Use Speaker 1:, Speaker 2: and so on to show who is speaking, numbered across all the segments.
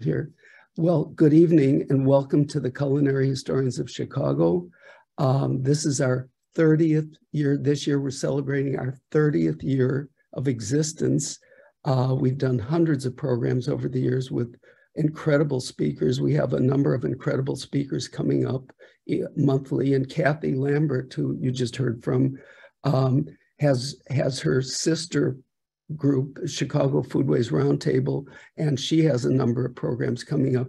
Speaker 1: here. Well, good evening and welcome to the Culinary Historians of Chicago. This is our 30th year. This year we're celebrating our 30th year of existence. We've done hundreds of programs over the years with incredible speakers. We have a number of incredible speakers coming up monthly, and Kathy Lambert, who you just heard from, has her sister group, Chicago Foodways Roundtable, and she has a number of programs coming up.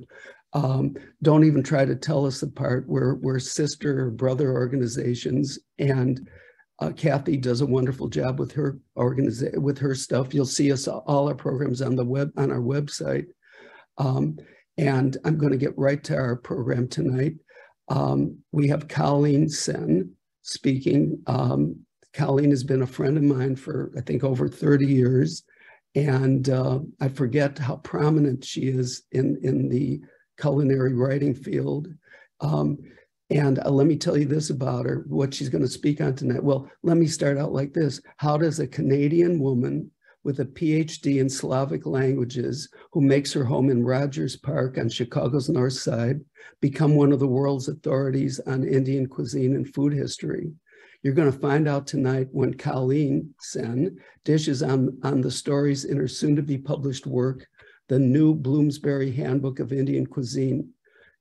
Speaker 1: Don't even try to tell us apart. We're sister or brother organizations, and Kathy does a wonderful job with her stuff. You'll see us all our programs on the web, on our website. And I'm going to get right to our program tonight. We have Colleen Sen speaking. Colleen has been a friend of mine for, I think, over 30 years. And I forget how prominent she is in the culinary writing field. And let me tell you this about her, what she's going to speak on tonight. Well, let me start out like this. How does a Canadian woman with a PhD in Slavic languages who makes her home in Rogers Park on Chicago's North Side become one of the world's authorities on Indian cuisine and food history? You're going to find out tonight when Colleen Sen dishes on the stories in her soon-to-be published work, the new Bloomsbury Handbook of Indian Cuisine.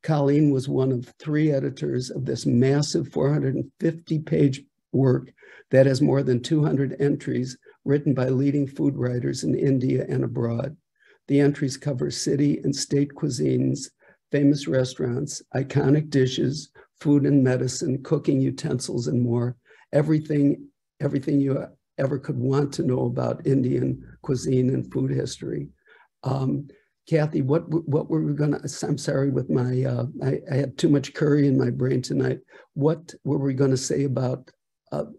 Speaker 1: Colleen was one of 3 editors of this massive 450-page work that has more than 200 entries written by leading food writers in India and abroad. The entries cover city and state cuisines, famous restaurants, iconic dishes, food and medicine, cooking utensils, and more. Everything you ever could want to know about Indian cuisine and food history. Kathy, what were we gonna, I'm sorry with my, I had too much curry in my brain tonight. What were we gonna say about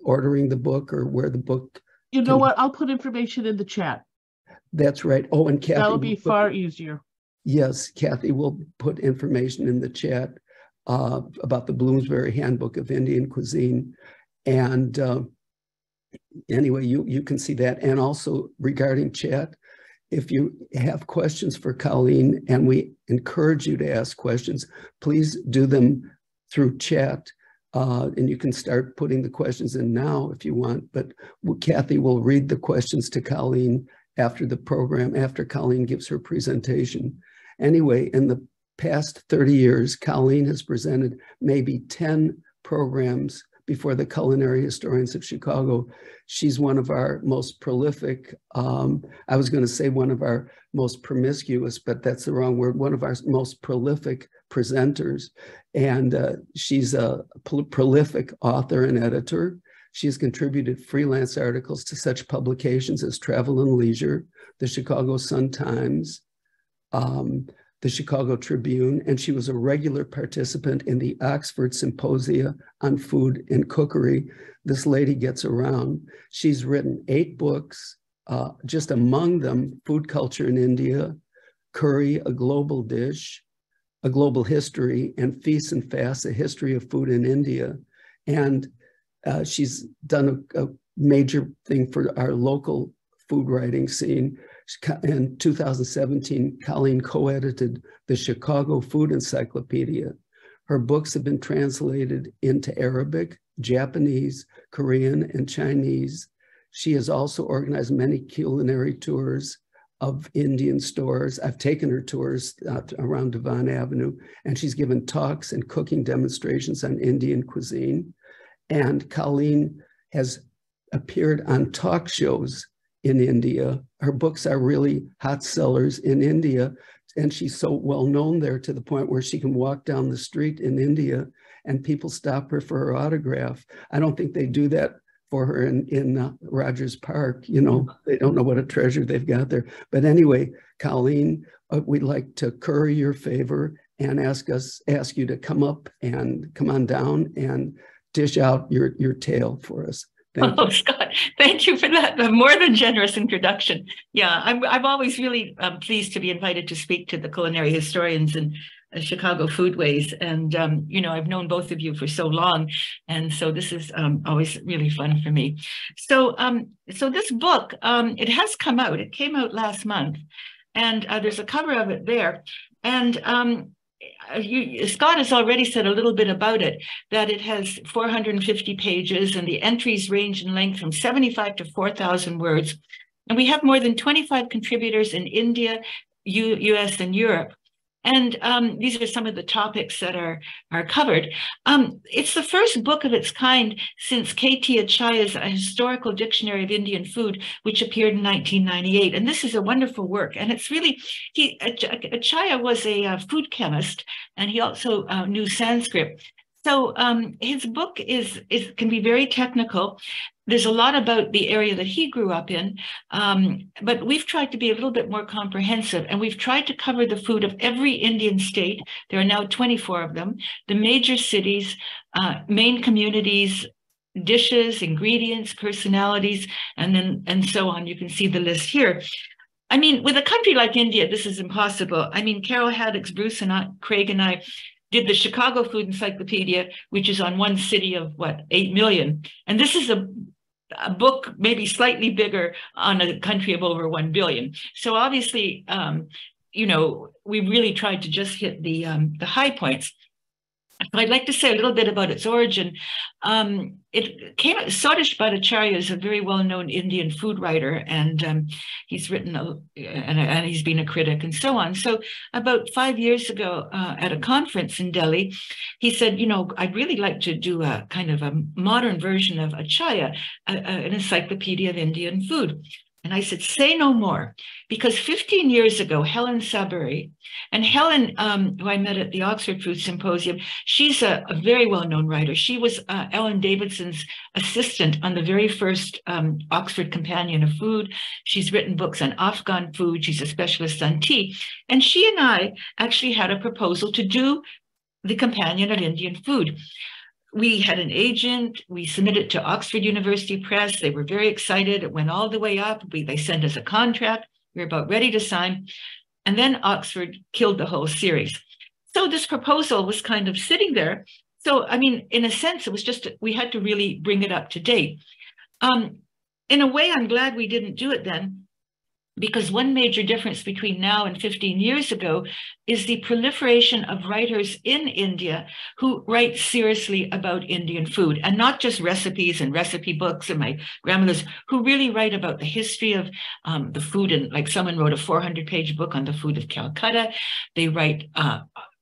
Speaker 1: ordering the book or where the book?
Speaker 2: You know what, I'll put information in the chat.
Speaker 1: That's right. Oh, and Kathy.
Speaker 2: That'll be far easier. Yes,
Speaker 1: Kathy will put information in the chat about the Bloomsbury Handbook of Indian Cuisine. And anyway, you can see that. And also regarding chat, if you have questions for Colleen, and we encourage you to ask questions, please do them through chat. And you can start putting the questions in now if you want, but Kathy will read the questions to Colleen after the program, after Colleen gives her presentation. Anyway, in the past 30 years, Colleen has presented maybe 10 programs before the Culinary Historians of Chicago. She's one of our most prolific, I was going to say one of our most promiscuous, but that's the wrong word, one of our most prolific presenters. And she's a prolific author and editor. She has contributed freelance articles to such publications as Travel and Leisure, the Chicago Sun-Times, the Chicago Tribune, and she was a regular participant in the Oxford Symposia on Food and Cookery. This lady gets around. She's written 8 books, just among them Food Culture in India, Curry, A Global Dish, A Global History, and Feasts and Fasts, A History of Food in India. And she's done a major thing for our local food writing scene. In 2017, Colleen co-edited the Chicago Food Encyclopedia. Her books have been translated into Arabic, Japanese, Korean, and Chinese. She has also organized many culinary tours of Indian stores. I've taken her tours around Devon Avenue, and she's given talks and cooking demonstrations on Indian cuisine. And Colleen has appeared on talk shows in India. Her books are really hot sellers in India, and she's so well known there to the point where she can walk down the street in India and people stop her for her autograph. I don't think they do that for her in Rogers Park. You know, they don't know what a treasure they've got there. But anyway, Colleen, we'd like to curry your favor and ask you to come up and come on down and dish out your tale for us.
Speaker 3: Oh, Scott, thank you for that more than generous introduction. Yeah, I'm always really pleased to be invited to speak to the culinary historians and Chicago Foodways. And, you know, I've known both of you for so long. And so this is always really fun for me. So, so this book, it has come out. It came out last month. And there's a cover of it there. And Scott has already said a little bit about it, that it has 450 pages and the entries range in length from 75 to 4,000 words. And we have more than 25 contributors in India, US, and Europe. And these are some of the topics that are covered. It's the first book of its kind since K.T. Achaya's A Historical Dictionary of Indian Food, which appeared in 1998. And this is a wonderful work. And it's really, Achaya was a food chemist, and he also knew Sanskrit. So his book can be very technical. There's a lot about the area that he grew up in, but we've tried to be a little bit more comprehensive, and we've tried to cover the food of every Indian state. There are now 24 of them, the major cities, main communities, dishes, ingredients, personalities, and so on. You can see the list here. I mean, with a country like India, this is impossible. I mean, Carol Haddix, Bruce, and Craig and I did the Chicago Food Encyclopedia, which is on one city of 8 million. And this is a book maybe slightly bigger on a country of over 1 billion. So obviously, you know, we really tried to just hit the high points. So I'd like to say a little bit about its origin. Swadesh Bhattacharya is a very well-known Indian food writer, and he's written, and he's been a critic and so on. So about 5 years ago at a conference in Delhi, he said, you know, I'd really like to do a kind of a modern version of Achaya, an encyclopedia of Indian food. And I said, say no more, because 15 years ago, Helen Saburi, and Helen, who I met at the Oxford Food Symposium, she's a very well-known writer. She was Ellen Davidson's assistant on the very first Oxford Companion of Food. She's written books on Afghan food. She's a specialist on tea. And she and I actually had a proposal to do the Companion of Indian Food. We had an agent, we submitted to Oxford University Press. They were very excited. It went all the way up. They sent us a contract. We were about ready to sign. And then Oxford killed the whole series. So this proposal was kind of sitting there. So, I mean, in a sense, it was just, we had to really bring it up to date. In a way, I'm glad we didn't do it then, because one major difference between now and 15 years ago is the proliferation of writers in India who write seriously about Indian food, and not just recipes and recipe books and my grandmother's, who really write about the history of the food. And like someone wrote a 400-page book on the food of Calcutta. They write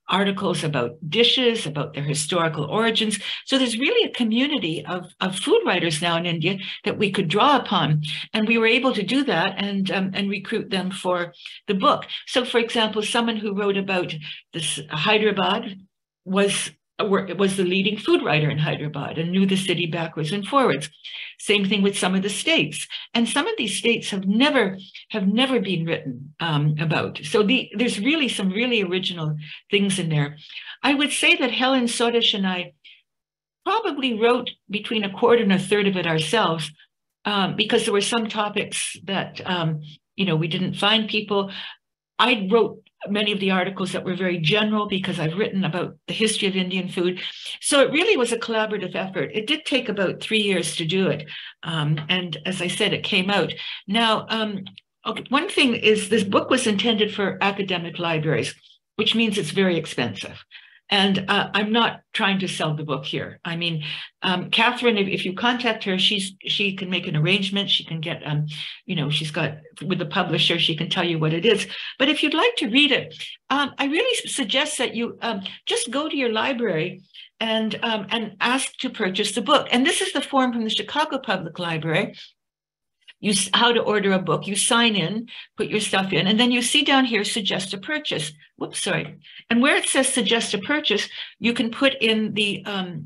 Speaker 3: articles about dishes, about their historical origins. So there's really a community of food writers now in India that we could draw upon. And we were able to do that and recruit them for the book. So for example, someone who wrote about this Hyderabad was the leading food writer in Hyderabad and knew the city backwards and forwards. Same thing with some of the states. And some of these states have never been written about. So there's really some really original things in there. I would say that Helen Swadesh and I probably wrote between a quarter and a third of it ourselves, because there were some topics that, you know, we didn't find people. I wrote many of the articles that were very general because I've written about the history of Indian food. So it really was a collaborative effort. It did take about 3 years to do it. And as I said, it came out. Now, okay, one thing is this book was intended for academic libraries, which means it's very expensive. And I'm not trying to sell the book here. I mean, Catherine, if you contact her, she can make an arrangement. She can get, you know, she's got, with the publisher, she can tell you what it is. But if you'd like to read it, I really suggest that you just go to your library and ask to purchase the book. And this is the form from the Chicago Public Library. How to order a book. You sign in, put your stuff in, and then you see down here, suggest a purchase. Whoops, sorry. And where it says suggest a purchase, you can put in the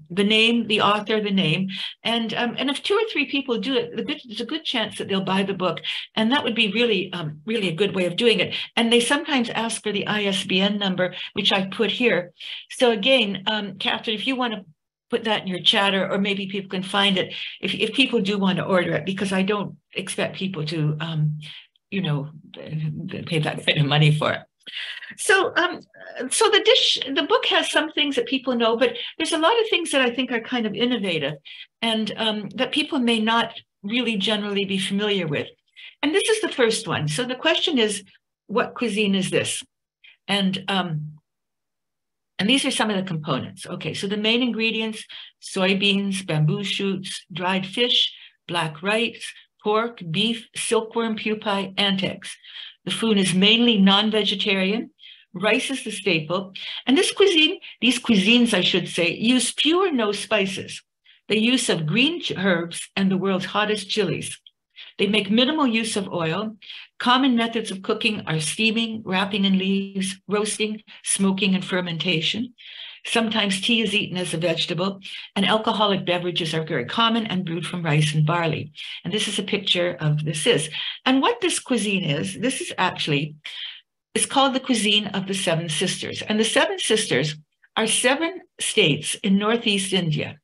Speaker 3: name, the author, the name, and if 2 or 3 people do it, there's a good chance that they'll buy the book, and that would be really, really a good way of doing it. And they sometimes ask for the ISBN number, which I put here. So again, Catherine, if you want to put that in your chat, or maybe people can find it if people do want to order it, because I don't expect people to, you know, pay that kind of money for it. So, so the book has some things that people know, but there's a lot of things that I think are kind of innovative and that people may not really generally be familiar with. And this is the first one. So the question is, what cuisine is this? And these are some of the components. Okay, so the main ingredients: soybeans, bamboo shoots, dried fish, black rice, pork, beef, silkworm pupae, ant eggs. The food is mainly non-vegetarian. Rice is the staple. And these cuisines, I should say, use few or no spices. The use of green herbs and the world's hottest chilies. They make minimal use of oil. Common methods of cooking are steaming, wrapping in leaves, roasting, smoking, and fermentation. Sometimes tea is eaten as a vegetable, and alcoholic beverages are very common and brewed from rice and barley. And this is a picture of this is. And what this cuisine is, this is actually, it's called the Cuisine of the Seven Sisters. And the Seven Sisters are 7 states in Northeast India.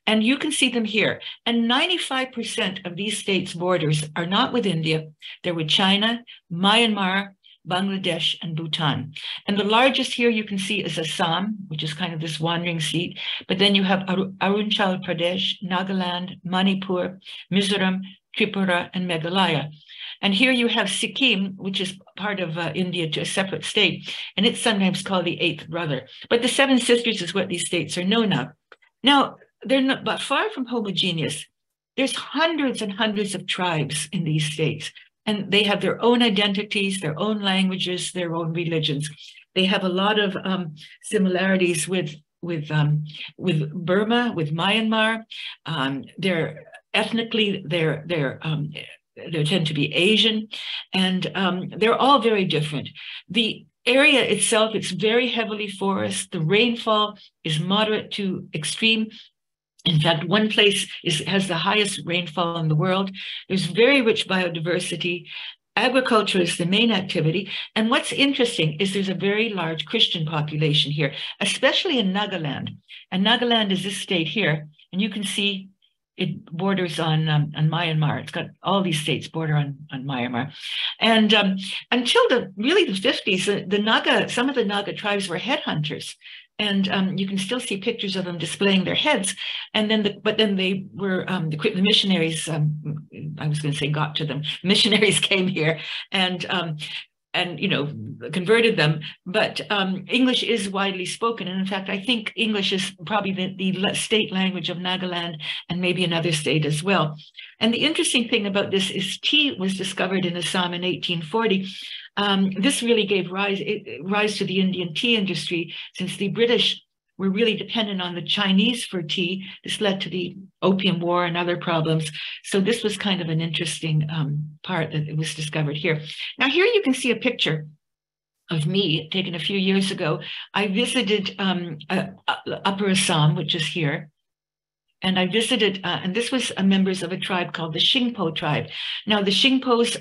Speaker 3: And you can see them here. And 95% of these states' borders are not with India. They're with China, Myanmar, Bangladesh, and Bhutan. And the largest here you can see is Assam, which is kind of this wandering seat. But then you have Arunachal Pradesh, Nagaland, Manipur, Mizoram, Tripura, and Meghalaya. And here you have Sikkim, which is part of India, to a separate state. And it's sometimes called the 8th brother. But the Seven Sisters is what these states are known of. Now, they're not, but far from homogeneous. There's hundreds and hundreds of tribes in these states, and they have their own identities, their own languages, their own religions. They have a lot of similarities with Burma, with Myanmar. They're ethnically, they tend to be Asian, and they're all very different. The area itself, it's very heavily forest. The rainfall is moderate to extreme. In fact, one place has the highest rainfall in the world. There's very rich biodiversity. Agriculture is the main activity. And what's interesting is there's a very large Christian population here, especially in Nagaland. And Nagaland is this state here. And you can see it borders on Myanmar. It's got all these states border on Myanmar. And until the 50s, the Naga, some of the Naga tribes were headhunters. And you can still see pictures of them displaying their heads. And then, but then they were, the missionaries, I was going to say got to them. Missionaries came here and converted them. But English is widely spoken. And in fact, I think English is probably the state language of Nagaland and maybe another state as well. And the interesting thing about this is tea was discovered in Assam in 1840. This really gave rise to the Indian tea industry, since the British were really dependent on the Chinese for tea. This led to the Opium War and other problems. So this was kind of an interesting part that it was discovered here. Now here you can see a picture of me taken a few years ago. I visited Upper Assam, which is here. And I visited, and this was members of a tribe called the Shingpo tribe. Now, the Shingpos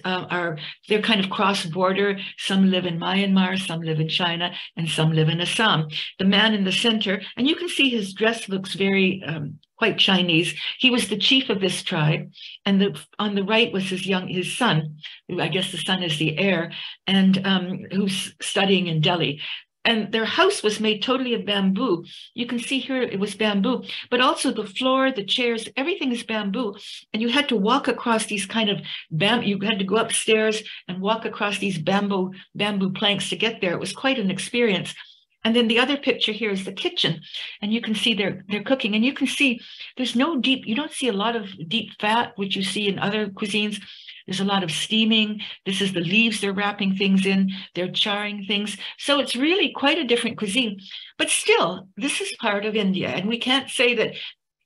Speaker 3: they're kind of cross-border. Some live in Myanmar, some live in China, and some live in Assam. The man in the center, and you can see his dress looks very, quite Chinese. He was the chief of this tribe. And on the right was his son, who I guess the son is the heir, and who's studying in Delhi. And their house was made totally of bamboo. You can see here it was bamboo, but also the floor, the chairs, everything is bamboo. And you had to walk across these kind of you had to go upstairs and walk across these bamboo planks to get there. It was quite an experience. And then the other picture here is the kitchen, and you can see they're cooking, and you can see there's no deep, you don't see a lot of deep fat, which you see in other cuisines. There's a lot of steaming. This is the leaves they're wrapping things in. They're charring things. So it's really quite a different cuisine. But still, this is part of India. And we can't say that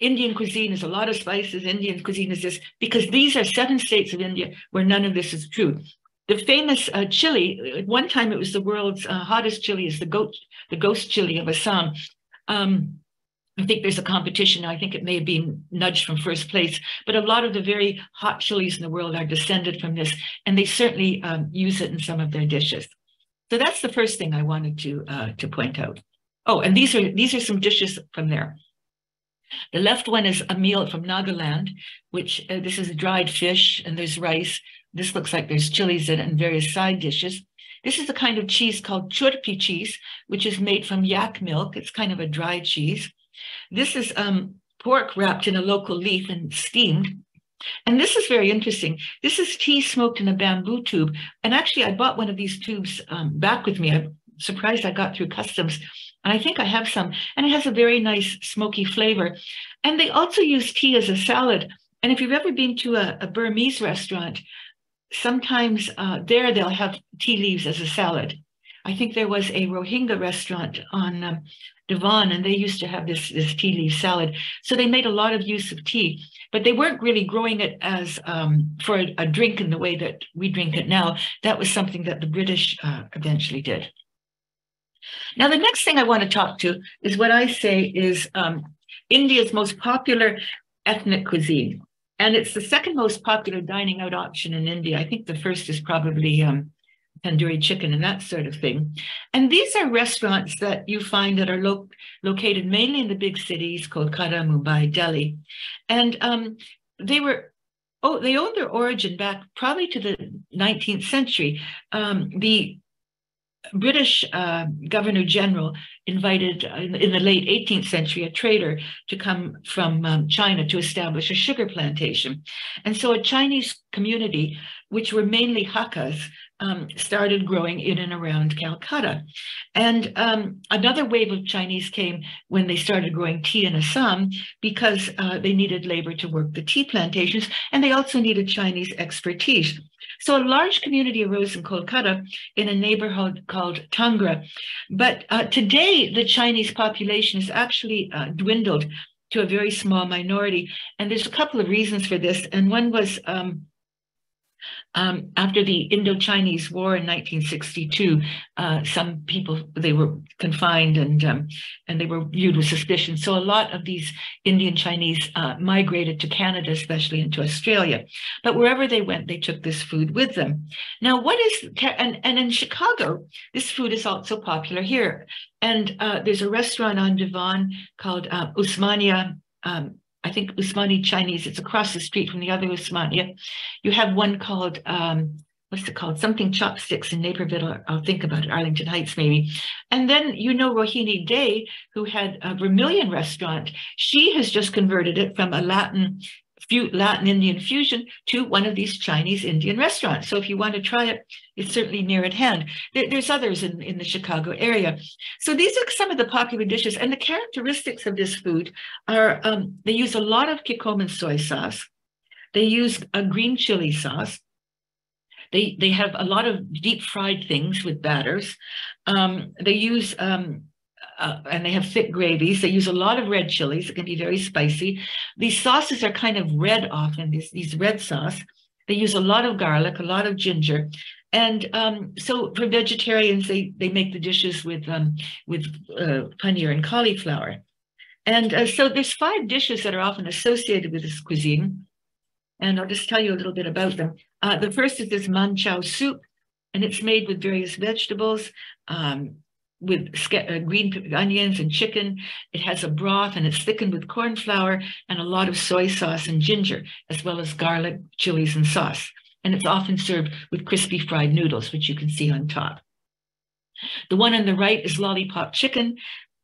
Speaker 3: Indian cuisine is a lot of spices, Indian cuisine is this, because these are 7 states of India where none of this is true. The famous chili, at one time it was the world's hottest chili, is the ghost chili of Assam. I think there's a competition. I think it may have been nudged from first place, but a lot of the very hot chilies in the world are descended from this, and they certainly use it in some of their dishes. So that's the first thing I wanted to point out. Oh, and these are some dishes from there. The left one is a meal from Nagaland, which this is dried fish, and there's rice. This looks like there's chilies in it and various side dishes. This is a kind of cheese called churpi cheese, which is made from yak milk. It's kind of a dry cheese. This is pork wrapped in a local leaf and steamed. And this is very interesting. This is tea smoked in a bamboo tube. And actually, I bought one of these tubes back with me. surprised I got through customs. And I think I have some, and it has a very nice smoky flavor. And they also use tea as a salad. And if you've ever been to a Burmese restaurant, sometimes there they'll have tea leaves as a salad. I think there was a Rohingya restaurant on Devon, and they used to have this tea leaf salad. So they made a lot of use of tea, but they weren't really growing it as for a drink in the way that we drink it now. That was something that the British eventually did. Now, the next thing I want to talk to is what I say is India's most popular ethnic cuisine. And it's the second most popular dining out option in India. I think the first is probably tandoori chicken and that sort of thing. And these are restaurants that you find that are located mainly in the big cities, Kolkata, Mumbai, Delhi. And they owe their origin back probably to the 19th century. The British Governor General invited in the late 18th century a trader to come from China to establish a sugar plantation. And so a Chinese community, which were mainly Hakkas, started growing in and around Calcutta. And another wave of Chinese came when they started growing tea in Assam because they needed labor to work the tea plantations, and they also needed Chinese expertise. So a large community arose in Kolkata in a neighborhood called Tangra. But today, the Chinese population has actually dwindled to a very small minority. And there's a couple of reasons for this. And one was after the Indo-Chinese War in 1962, some people, they were confined and they were viewed with suspicion. So a lot of these Indian Chinese migrated to Canada, especially into Australia. But wherever they went, they took this food with them. Now, and in Chicago, this food is also popular here. And there's a restaurant on Devon called Usmania, I think Usmani Chinese. It's across the street from the other Usmania. You have one called, what's it called? Something Chopsticks in Naperville. I'll think about it, Arlington Heights maybe. And then you know Rohini Day, who had a Vermilion restaurant. She has just converted it from a Latin Indian fusion to one of these Chinese Indian restaurants. So if you want to try it, it's certainly near at hand. There's others in the Chicago area. So these are some of the popular dishes, and the characteristics of this food are they use a lot of kikoman soy sauce. They use a green chili sauce. They have a lot of deep fried things with batters. They use and they have thick gravies. They use a lot of red chilies. It can be very spicy. These sauces are kind of red often, these red sauce. They use a lot of garlic, a lot of ginger. And so for vegetarians, they make the dishes with paneer and cauliflower. And so there's 5 dishes that are often associated with this cuisine. And I'll just tell you a little bit about them. The first is this man chow soup, and it's made with various vegetables, with green onions and chicken. It has a broth, and it's thickened with corn flour and a lot of soy sauce and ginger, as well as garlic, chilies, and sauce. And it's often served with crispy fried noodles, which you can see on top. The one on the right is lollipop chicken,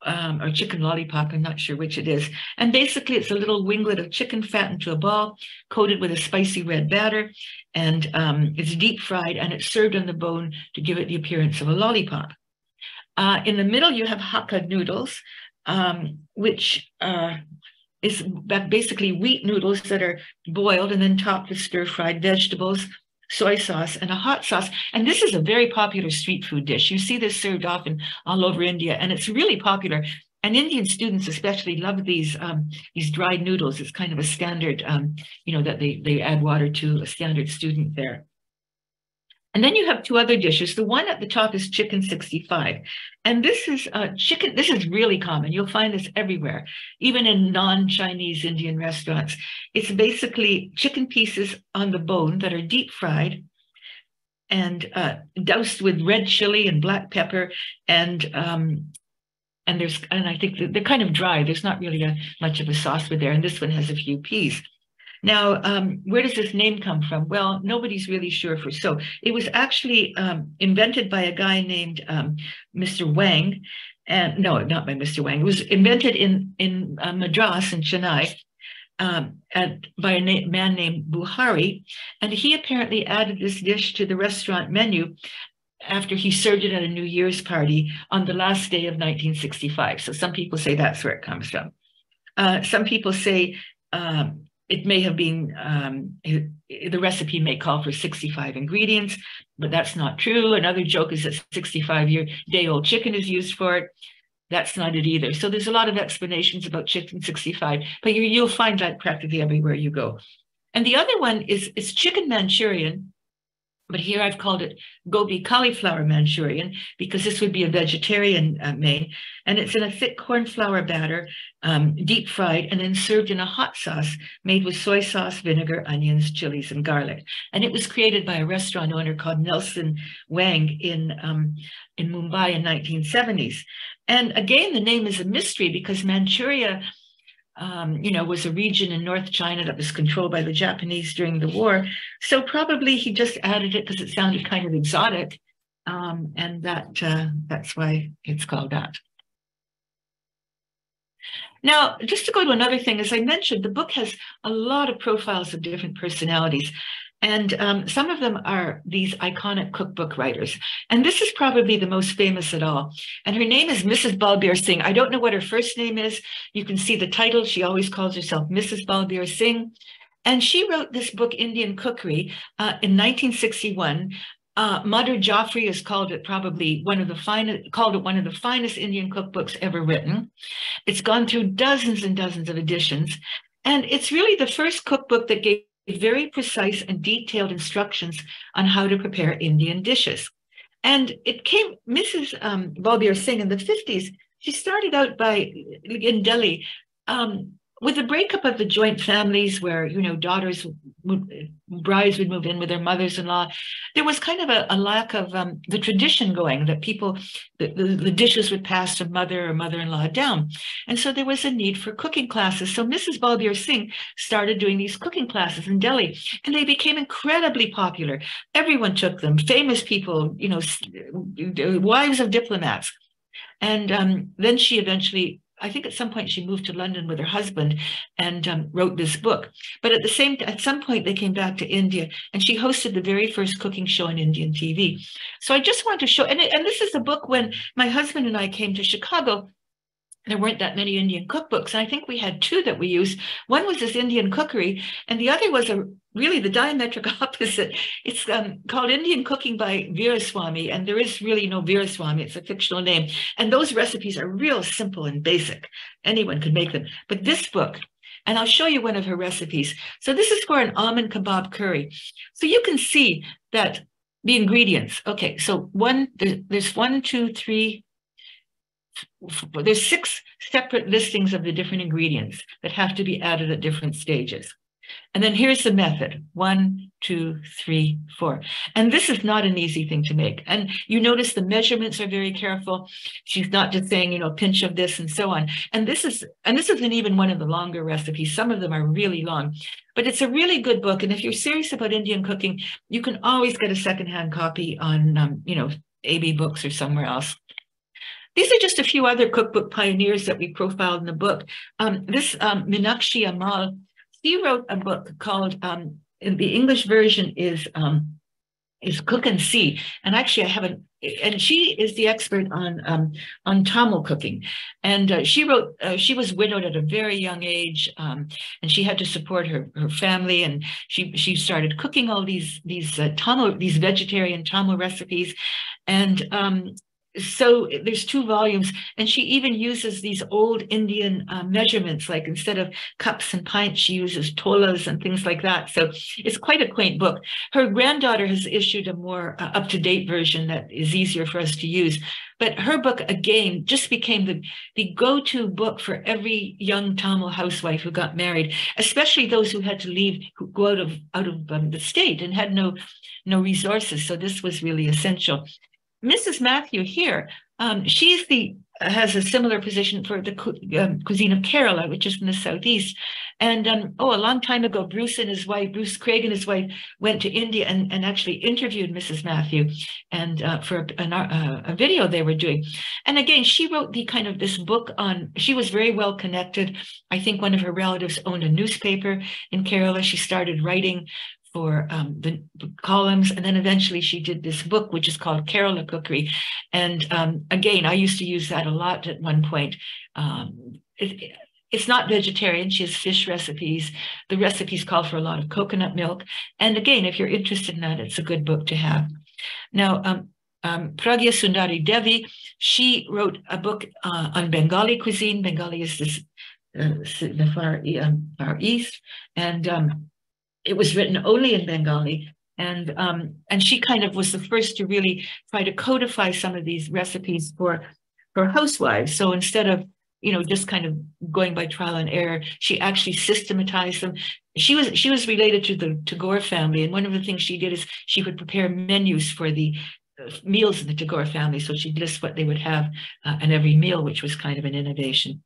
Speaker 3: or chicken lollipop, I'm not sure which it is. And basically it's a little winglet of chicken fattened to a ball, coated with a spicy red batter, and it's deep fried, and it's served on the bone to give it the appearance of a lollipop. In the middle, you have Hakka noodles, which is basically wheat noodles that are boiled and then topped with stir-fried vegetables, soy sauce, and a hot sauce. And this is a very popular street food dish. You see this served often all over India, and it's really popular. And Indian students especially love these dried noodles. It's kind of a standard, that they add water to a standard student fare. And then you have 2 other dishes. The one at the top is chicken 65. And this is chicken. This is really common. You'll find this everywhere, even in non-Chinese Indian restaurants. It's basically chicken pieces on the bone that are deep fried and doused with red chili and black pepper. And I think they're kind of dry. There's not really much of a sauce with there. And this one has a few peas. Now, where does this name come from? Well, nobody's really sure for so. It was actually invented by a guy named Mr. Wang. And no, not by Mr. Wang. It was invented in Madras in Chennai by a man named Buhari. And he apparently added this dish to the restaurant menu after he served it at a New Year's party on the last day of 1965. So some people say that's where it comes from. Some people say it may have been, the recipe may call for 65 ingredients, but that's not true. Another joke is that 65-day-old chicken is used for it. That's not it either. So there's a lot of explanations about chicken 65, but you'll find that practically everywhere you go. And the other one is chicken Manchurian, but here I've called it gobi cauliflower Manchurian because this would be a vegetarian main. And it's in a thick corn flour batter, deep fried, and then served in a hot sauce made with soy sauce, vinegar, onions, chilies, and garlic. And it was created by a restaurant owner called Nelson Wang in Mumbai in 1970s. And again, the name is a mystery because Manchuria was a region in North China that was controlled by the Japanese during the war. So probably he just added it because it sounded kind of exotic. And that's why it's called that. Now, just to go to another thing, as I mentioned, the book has a lot of profiles of different personalities. And some of them are these iconic cookbook writers. And this is probably the most famous at all. And her name is Mrs. Balbir Singh. I don't know what her first name is. You can see the title. She always calls herself Mrs. Balbir Singh. And she wrote this book, Indian Cookery, in 1961. Madhur Jaffrey has called it probably one of the finest Indian cookbooks ever written. It's gone through dozens and dozens of editions. And it's really the first cookbook that gave very precise and detailed instructions on how to prepare Indian dishes. And it came, Mrs. Balbir Singh in the 50s, she started out in Delhi, with the breakup of the joint families where, brides would move in with their mothers-in-law. There was kind of a lack of the tradition going that the dishes would pass from mother or mother-in-law down. And so there was a need for cooking classes. So Mrs. Balbir Singh started doing these cooking classes in Delhi, and they became incredibly popular. Everyone took them, famous people, wives of diplomats. And then she eventually, I think at some point she moved to London with her husband and wrote this book. But at some point they came back to India and she hosted the very first cooking show on Indian TV. So I just want to show, and this is a book when my husband and I came to Chicago, there weren't that many Indian cookbooks. And I think we had two that we used. One was this Indian Cookery, and the other was really the diametric opposite. It's called Indian Cooking by Veeraswamy, and there is really no Veeraswamy. It's a fictional name. And those recipes are real simple and basic. Anyone could make them. But this book, and I'll show you one of her recipes. So this is for an almond kebab curry. So you can see that the ingredients. Okay, so there's 1, 2, 3, there's 6 separate listings of the different ingredients that have to be added at different stages. And then here's the method, 1, 2, 3, 4. And this is not an easy thing to make. And you notice the measurements are very careful. She's not just saying, a pinch of this and so on. And this isn't even one of the longer recipes. Some of them are really long, but it's a really good book. And if you're serious about Indian cooking, you can always get a secondhand copy on, AB Books or somewhere else. These are just a few other cookbook pioneers that we profiled in the book. This Meenakshi Ammal, she wrote a book called, in the English version is Cook and See. And actually and she is the expert on Tamil cooking. And she was widowed at a very young age, and she had to support her family. And she started cooking all these vegetarian Tamil recipes. And so there's 2 volumes, and she even uses these old Indian measurements, like instead of cups and pints, she uses tolas and things like that. So it's quite a quaint book. Her granddaughter has issued a more up-to-date version that is easier for us to use. But her book, again, just became the go-to book for every young Tamil housewife who got married, especially those who had to leave, who go out of the state and had no resources. So this was really essential. Mrs. Matthew here, she has a similar position for the cuisine of Kerala, which is in the southeast. And a long time ago, Bruce Craig and his wife went to India and actually interviewed Mrs. Matthew and for a video they were doing. And again, she wrote this book she was very well connected. I think one of her relatives owned a newspaper in Kerala. She started writing the columns. And then eventually she did this book, which is called Kerala Cookery. And again, I used to use that a lot at one point. It's not vegetarian. She has fish recipes. The recipes call for a lot of coconut milk. And again, if you're interested in that, it's a good book to have. Now, Pragya Sundari Devi, she wrote a book on Bengali cuisine. Bengali is the Far East. And it was written only in Bengali. And she kind of was the first to really try to codify some of these recipes for housewives. So instead of just kind of going by trial and error, she actually systematized them. She was related to the Tagore family, and one of the things she did is she would prepare menus for the meals in the Tagore family. So she'd list what they would have in every meal, which was kind of an innovation.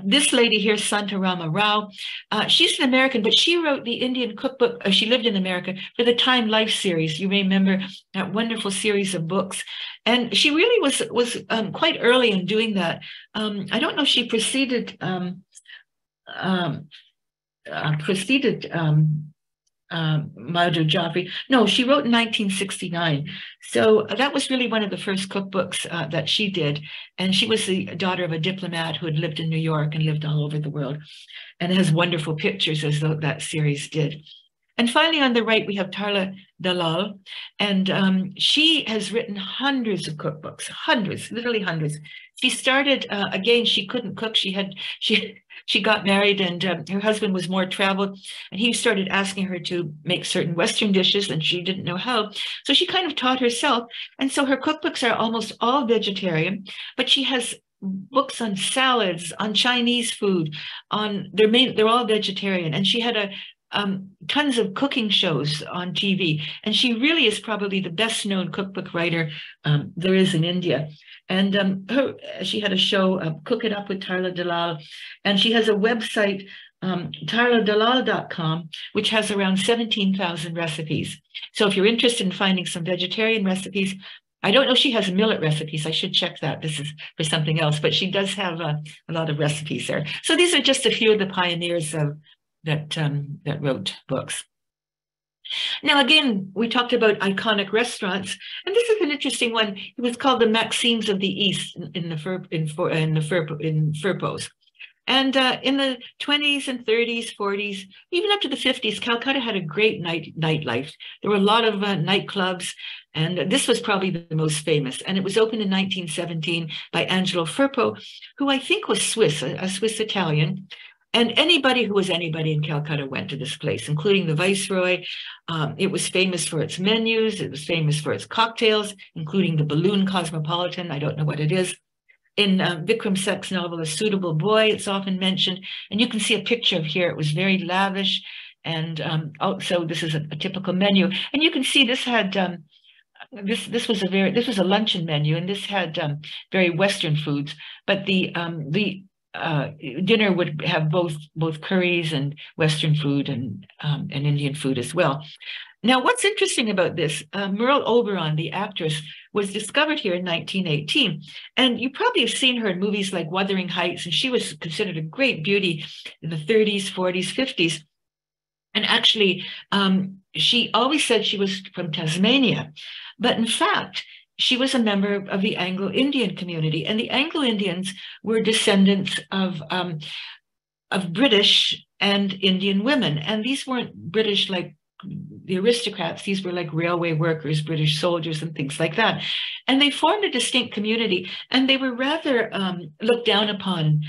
Speaker 3: This lady here, Santarama Rao, she's an American, but she wrote the Indian cookbook. She lived in America for the Time Life series. You may remember that wonderful series of books. And she really was quite early in doing that. I don't know if she preceded Madhu Jaffrey. No, she wrote in 1969. So that was really one of the first cookbooks that she did. And she was the daughter of a diplomat who had lived in New York and lived all over the world. And it has wonderful pictures, as though that series did. And finally, on the right, we have Tarla Dalal. And she has written hundreds of cookbooks, hundreds, literally hundreds. She started, again, she couldn't cook. She got married, and her husband was more traveled, and he started asking her to make certain Western dishes, and she didn't know how. So she kind of taught herself. And so her cookbooks are almost all vegetarian, but she has books on salads, on Chinese food, they're all vegetarian. And she had tons of cooking shows on TV. And she really is probably the best known cookbook writer there is in India. And she had a show, Cook It Up with Tarla Dalal. And she has a website, tarladalal.com, which has around 17,000 recipes. So if you're interested in finding some vegetarian recipes, I don't know if she has millet recipes. I should check that. This is for something else, but she does have a lot of recipes there. So these are just a few of the pioneers that wrote books. Now, again, we talked about iconic restaurants, and this is an interesting one. It was called the Maxims of the East in Furpos. And in the 20s and 30s, 40s, even up to the 50s, Calcutta had a great nightlife. There were a lot of nightclubs, and this was probably the most famous. And it was opened in 1917 by Angelo Firpo, who I think was Swiss, a Swiss Italian. And anybody who was anybody in Calcutta went to this place, including the Viceroy. It was famous for its menus. It was famous for its cocktails, including the Balloon Cosmopolitan. I don't know what it is. In Vikram Sek's novel, A Suitable Boy, it's often mentioned. And you can see a picture of here. It was very lavish. And also, this is a typical menu. And you can see this had, this was a luncheon menu, and this had very Western foods. But the dinner would have both curries and Western food and Indian food as well. Now, what's interesting about this, Merle Oberon, the actress, was discovered here in 1918. And you probably have seen her in movies like Wuthering Heights, and she was considered a great beauty in the 30s, 40s, 50s. And actually, she always said she was from Tasmania. But in fact, she was a member of the Anglo-Indian community, and the Anglo-Indians were descendants of British and Indian women. And these weren't British like the aristocrats. These were like railway workers, British soldiers, and things like that. And they formed a distinct community, and they were rather looked down upon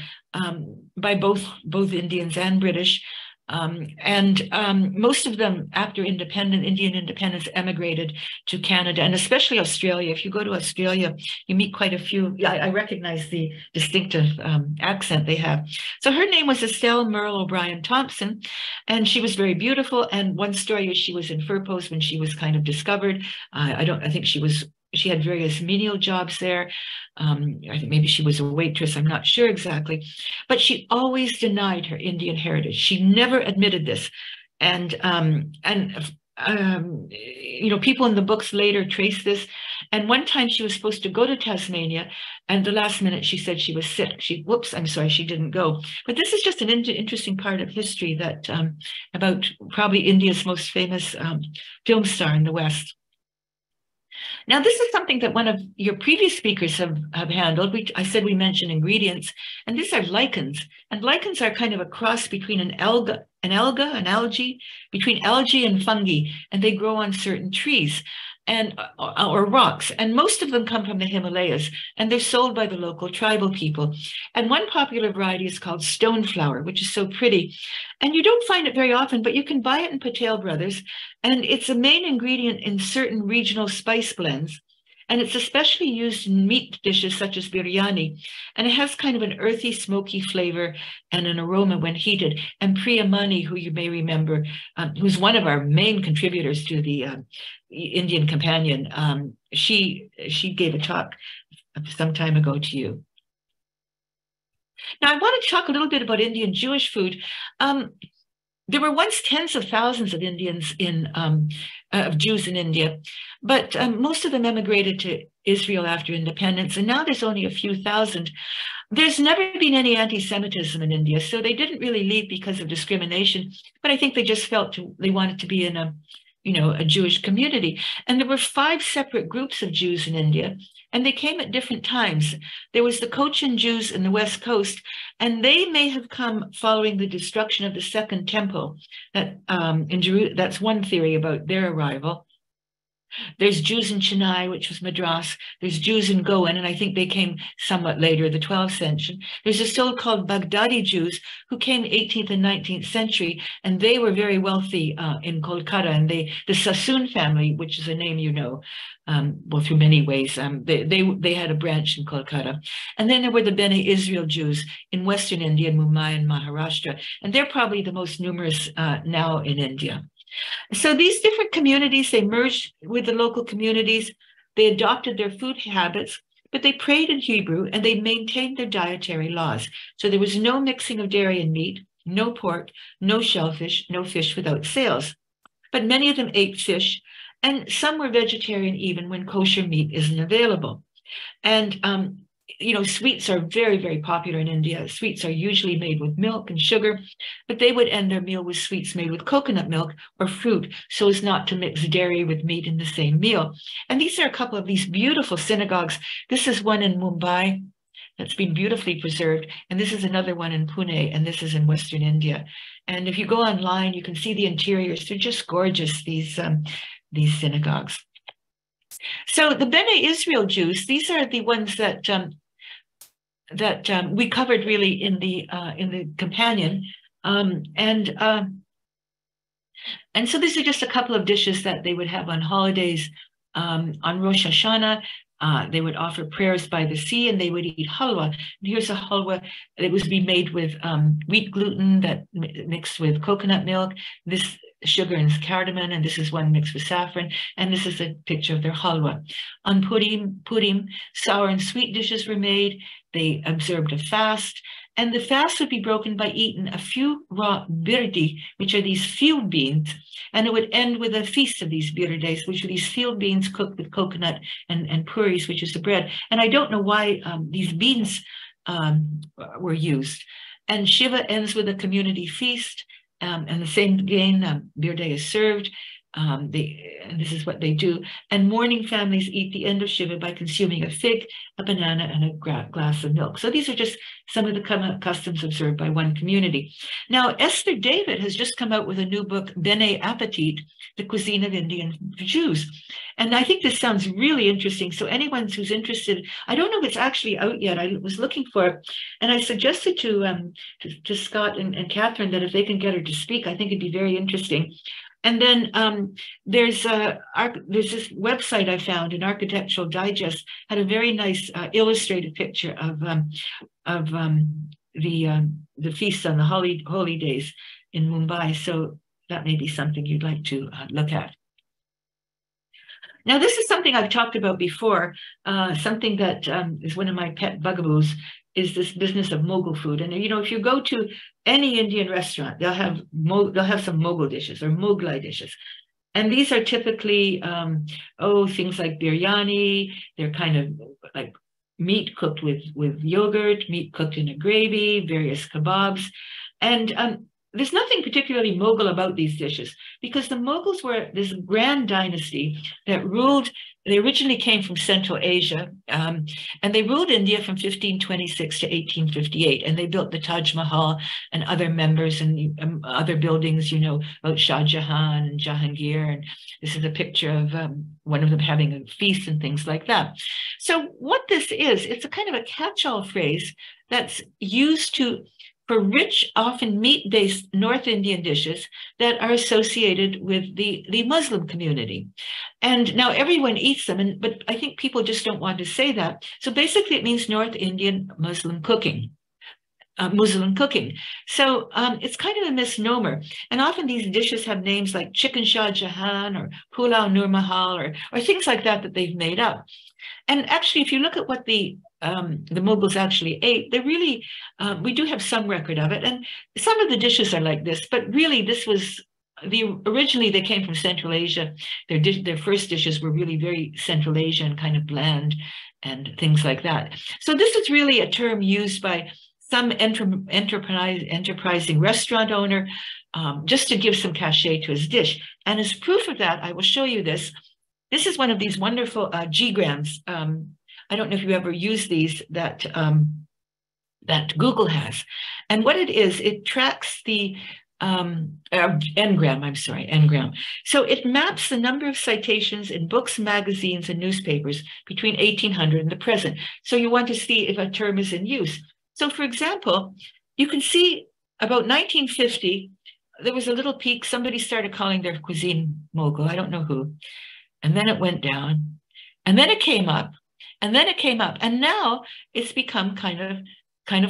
Speaker 3: by both Indians and British. Most of them, after Indian independence, emigrated to Canada, and especially Australia. If you go to Australia, you meet quite a few. I recognize the distinctive accent they have. So her name was Estelle Merle O'Brien Thompson, and she was very beautiful. And one story is she was in Furpos when she was kind of discovered. I think she had various menial jobs there. I think maybe she was a waitress. I'm not sure exactly, but she always denied her Indian heritage. She never admitted this, and people in the books later trace this. And one time she was supposed to go to Tasmania, and the last minute she said she was sick. Whoops, I'm sorry, she didn't go. But this is just an interesting part of history that about probably India's most famous film star in the West. Now, this is something that one of your previous speakers have handled. I said we mentioned ingredients, and these are lichens. And lichens are kind of a cross between an algae, between algae and fungi, and they grow on certain trees and or rocks. And most of them come from the Himalayas, and they're sold by the local tribal people. And one popular variety is called stoneflower, which is so pretty. And you don't find it very often, but you can buy it in Patel Brothers. And it's a main ingredient in certain regional spice blends. And it's especially used in meat dishes such as biryani. And it has kind of an earthy, smoky flavor and an aroma when heated. And Priya Mani, who you may remember, who's one of our main contributors to the Indian Companion, she gave a talk some time ago to you. Now, I want to talk a little bit about Indian Jewish food. There were once tens of thousands of Indians of Jews in India, but most of them emigrated to Israel after independence, and now there's only a few thousand. There's never been any anti-Semitism in India, so they didn't really leave because of discrimination, but I think they just felt they wanted to be in a Jewish community. And there were 5 separate groups of Jews in India, and they came at different times. There was the Cochin Jews in the West Coast, and they may have come following the destruction of the Second Temple. That's one theory about their arrival. There's Jews in Chennai, which was Madras. There's Jews in Goan, and I think they came somewhat later, the 12th century. There's the so-called Baghdadi Jews who came 18th and 19th century, and they were very wealthy in Kolkata. And the Sassoon family, which is a name you know, well, through many ways, they had a branch in Kolkata. And then there were the Bene Israel Jews in Western India, Mumbai and Maharashtra, and they're probably the most numerous now in India. So these different communities, they merged with the local communities, they adopted their food habits, but they prayed in Hebrew and they maintained their dietary laws. So there was no mixing of dairy and meat, no pork, no shellfish, no fish without scales. But many of them ate fish, and some were vegetarian even when kosher meat isn't available. And sweets are very, very popular in India. Sweets are usually made with milk and sugar, but they would end their meal with sweets made with coconut milk or fruit so as not to mix dairy with meat in the same meal. And these are a couple of these beautiful synagogues. This is one in Mumbai that's been beautifully preserved, and this is another one in Pune, and this is in Western India. And if you go online, you can see the interiors. They're just gorgeous, these synagogues. So the Bene Israel Jews, these are the ones that we covered really in the companion, and so these are just a couple of dishes that they would have on holidays. On Rosh Hashanah, they would offer prayers by the sea, and they would eat halwa. And here's a halwa that was made with wheat gluten that mixed with coconut milk. This sugar and cardamom, and this is one mixed with saffron, and this is a picture of their halwa. On Purim, sour and sweet dishes were made. They observed a fast, and the fast would be broken by eating a few raw birdi, which are these field beans, and it would end with a feast of these birdes, which are these field beans cooked with coconut and puris, which is the bread. And I don't know why these beans were used. And Shiva ends with a community feast. And the same again, birde is served. And this is what they do. And mourning families eat the end of Shiva by consuming a fig, a banana, and a glass of milk. So these are just some of the customs observed by one community. Now, Esther David has just come out with a new book, Bene Appetit, the Cuisine of Indian Jews. And I think this sounds really interesting. So anyone who's interested, I don't know if it's actually out yet. I was looking for it, and I suggested to Scott and Catherine that if they can get her to speak, I think it'd be very interesting. And then there's this website I found, an Architectural Digest, had a very nice illustrated picture of the feasts on the holy days in Mumbai. So that may be something you'd like to look at. Now, this is something I've talked about before, something that is one of my pet bugaboos, is this business of Mughal food. And, if you go to any Indian restaurant, they'll have some Mughal dishes or Mughlai dishes. And these are typically, things like biryani. They're kind of like meat cooked with yogurt, meat cooked in a gravy, various kebabs. And there's nothing particularly Mughal about these dishes because the Mughals were this grand dynasty that ruled. They originally came from Central Asia, and they ruled India from 1526 to 1858. And they built the Taj Mahal and other members and other buildings, you know, about Shah Jahan and Jahangir. And this is a picture of one of them having a feast and things like that. So what this is, it's a kind of a catch-all phrase that's used for rich, often meat-based North Indian dishes that are associated with the Muslim community. And now everyone eats them, but I think people just don't want to say that. So basically it means North Indian Muslim cooking. So it's kind of a misnomer. And often these dishes have names like chicken Shah Jahan or pulao Nur Mahal or things like that they've made up. And actually, if you look at what the Mughals actually ate, they really, we do have some record of it. And some of the dishes are like this, but really this was, originally they came from Central Asia. Their first dishes were really very Central Asian, kind of bland and things like that. So this is really a term used by some enterprising restaurant owner just to give some cachet to his dish. And as proof of that, I will show you this. This is one of these wonderful G-grams. I don't know if you ever use these that Google has. And what it is, it tracks the N-gram. So it maps the number of citations in books, magazines, and newspapers between 1800 and the present. So you want to see if a term is in use. So for example, you can see about 1950, there was a little peak. Somebody started calling their cuisine Mughal. I don't know who. And then it went down, and then it came up, and then it came up, and now it's become kind of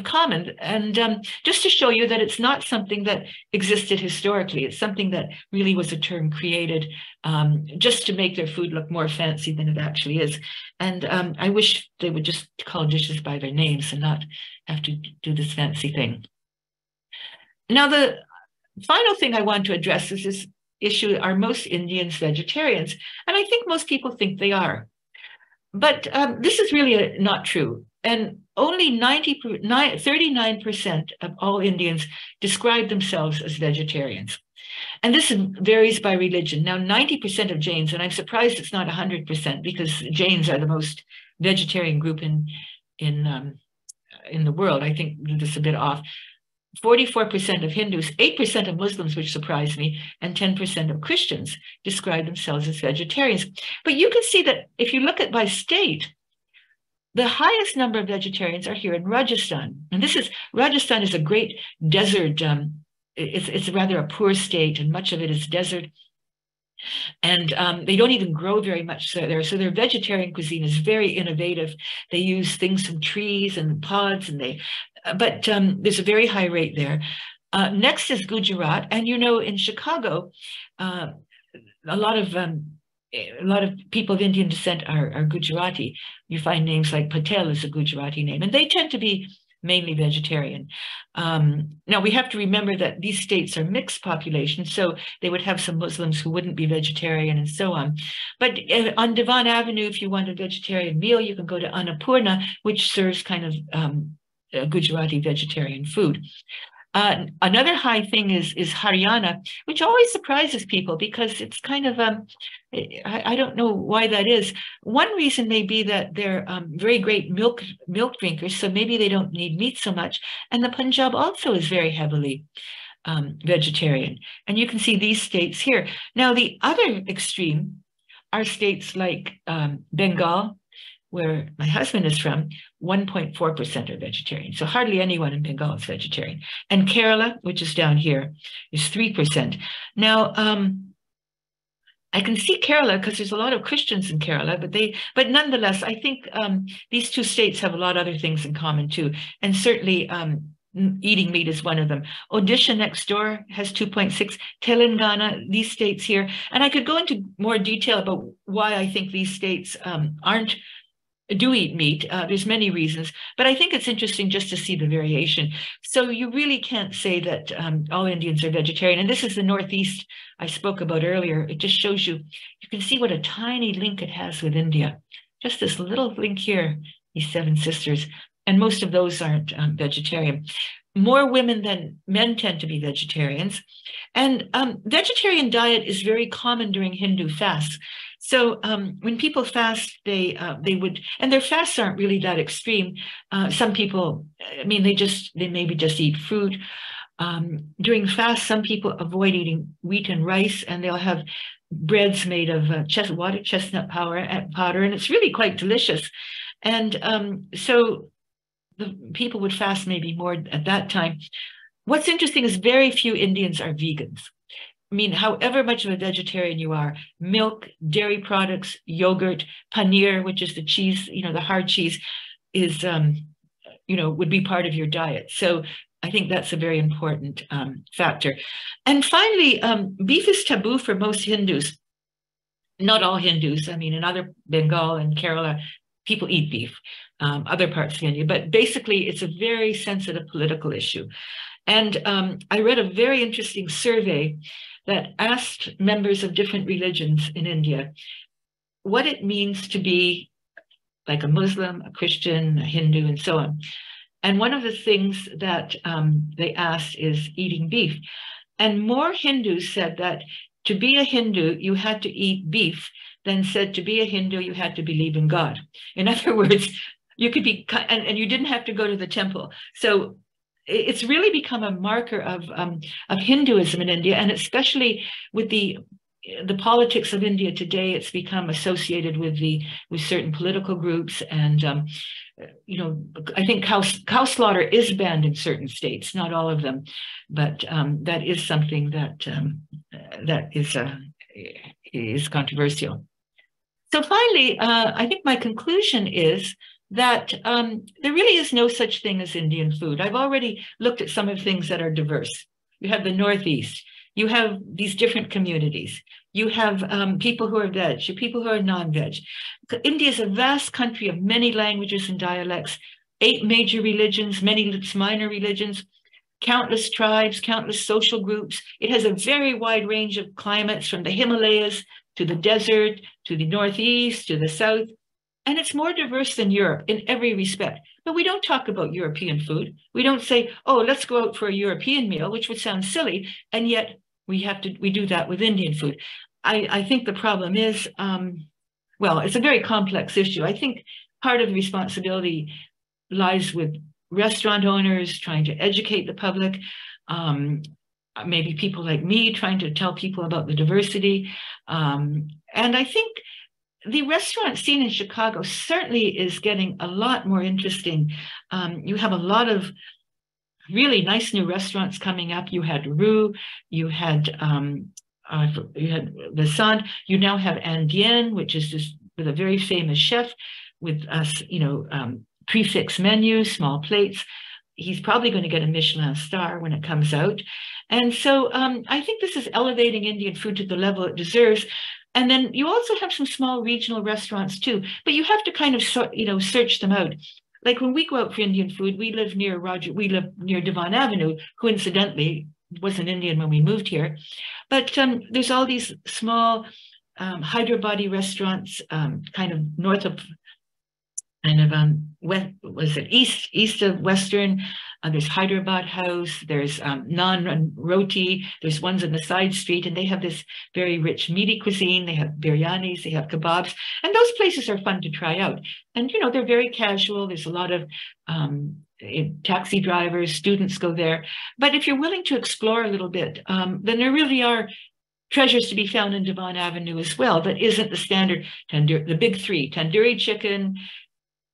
Speaker 3: common. And just to show you that it's not something that existed historically, it's something that really was a term created just to make their food look more fancy than it actually is. And I wish they would just call dishes by their names and not have to do this fancy thing. Now, the final thing I want to address is this issue: are most Indians vegetarians? And I think most people think they are. But this is really not true. And only 39% of all Indians describe themselves as vegetarians. And this varies by religion. Now, 90% of Jains, and I'm surprised it's not 100% because Jains are the most vegetarian group in the world. I think this is a bit off. 44% of Hindus, 8% of Muslims, which surprised me, and 10% of Christians describe themselves as vegetarians. But you can see that if you look at by state, the highest number of vegetarians are here in Rajasthan. And Rajasthan is a great desert. It's rather a poor state, and much of it is desert. And they don't even grow very much there. So their vegetarian cuisine is very innovative. They use things from trees and pods, and but there's a very high rate there. Next is Gujarat, and you know, in Chicago, a lot of people of Indian descent are Gujarati. You find names like Patel is a Gujarati name, and they tend to be mainly vegetarian. Now, we have to remember that these states are mixed populations, so they would have some Muslims who wouldn't be vegetarian and so on. But on Divan Avenue, if you want a vegetarian meal, you can go to Annapurna, which serves kind of Gujarati vegetarian food. Another high thing is Haryana, which always surprises people because it's kind of, I don't know why that is. One reason may be that they're very great milk drinkers, so maybe they don't need meat so much. And the Punjab also is very heavily vegetarian. And you can see these states here. Now, the other extreme are states like Bengal, where my husband is from. 1.4% are vegetarian. So hardly anyone in Bengal is vegetarian. And Kerala, which is down here, is 3%. Now, I can see Kerala because there's a lot of Christians in Kerala, but nonetheless, I think these two states have a lot of other things in common too. And certainly eating meat is one of them. Odisha next door has 2.6, Telangana, these states here. And I could go into more detail about why I think these states aren't do eat meat. There's many reasons, but I think it's interesting just to see the variation. So you really can't say that all Indians are vegetarian. And this is the Northeast I spoke about earlier. It just shows you, you can see what a tiny link it has with India. Just this little link here, these 7 sisters. And most of those aren't vegetarian. More women than men tend to be vegetarians. And vegetarian diet is very common during Hindu fasts. So when people fast, they would, and their fasts aren't really that extreme. Some people, I mean, they maybe just eat fruit. During fast, some people avoid eating wheat and rice, and they'll have breads made of water chestnut powder, and it's really quite delicious. And so the people would fast maybe more at that time. What's interesting is very few Indians are vegans. I mean, however much of a vegetarian you are, milk, dairy products, yogurt, paneer, which is the cheese, the hard cheese, is, would be part of your diet. So I think that's a very important factor. And finally, beef is taboo for most Hindus. Not all Hindus. I mean, in other Bengal and Kerala, people eat beef, other parts of India, but basically it's a very sensitive political issue. And I read a very interesting survey that asked members of different religions in India what it means to be like a Muslim, a Christian, a Hindu, and so on. And one of the things that they asked is eating beef. And more Hindus said that to be a Hindu, you had to eat beef than said to be a Hindu, you had to believe in God. In other words, you could be, and you didn't have to go to the temple. So it's really become a marker of Hinduism in India, and especially with the politics of India today, it's become associated with certain political groups. And I think cow slaughter is banned in certain states, not all of them, but that is something that is controversial. So finally, I think my conclusion is that there really is no such thing as Indian food. I've already looked at some of the things that are diverse. You have the Northeast. You have these different communities. You have people who are veg, people who are non-veg. India is a vast country of many languages and dialects, 8 major religions, many minor religions, countless tribes, countless social groups. It has a very wide range of climates, from the Himalayas to the desert, to the Northeast, to the South. And it's more diverse than Europe in every respect. But we don't talk about European food. We don't say, oh, let's go out for a European meal, which would sound silly. And yet we do that with Indian food. I think the problem is, well, it's a very complex issue. I think part of the responsibility lies with restaurant owners trying to educate the public, maybe people like me trying to tell people about the diversity. And I think the restaurant scene in Chicago certainly is getting a lot more interesting. You have a lot of really nice new restaurants coming up. You had Rue, you had the Sun. You now have Andien, which is just with a very famous chef with us, prefix menus, small plates. He's probably going to get a Michelin star when it comes out. And so I think this is elevating Indian food to the level it deserves. And then you also have some small regional restaurants too, but you have to kind of search them out. Like when we go out for Indian food, we live near Devon Avenue, who incidentally was an Indian when we moved here. But there's all these small Hyderabadi restaurants, kind of north of, east of Western. There's Hyderabad House, there's naan and roti, there's ones in the side street, and they have this very rich meaty cuisine. They have biryanis, they have kebabs, and those places are fun to try out. And, they're very casual. There's a lot of taxi drivers, students go there. But if you're willing to explore a little bit, then there really are treasures to be found in Devon Avenue as well. That isn't the standard the big 3, tandoori chicken,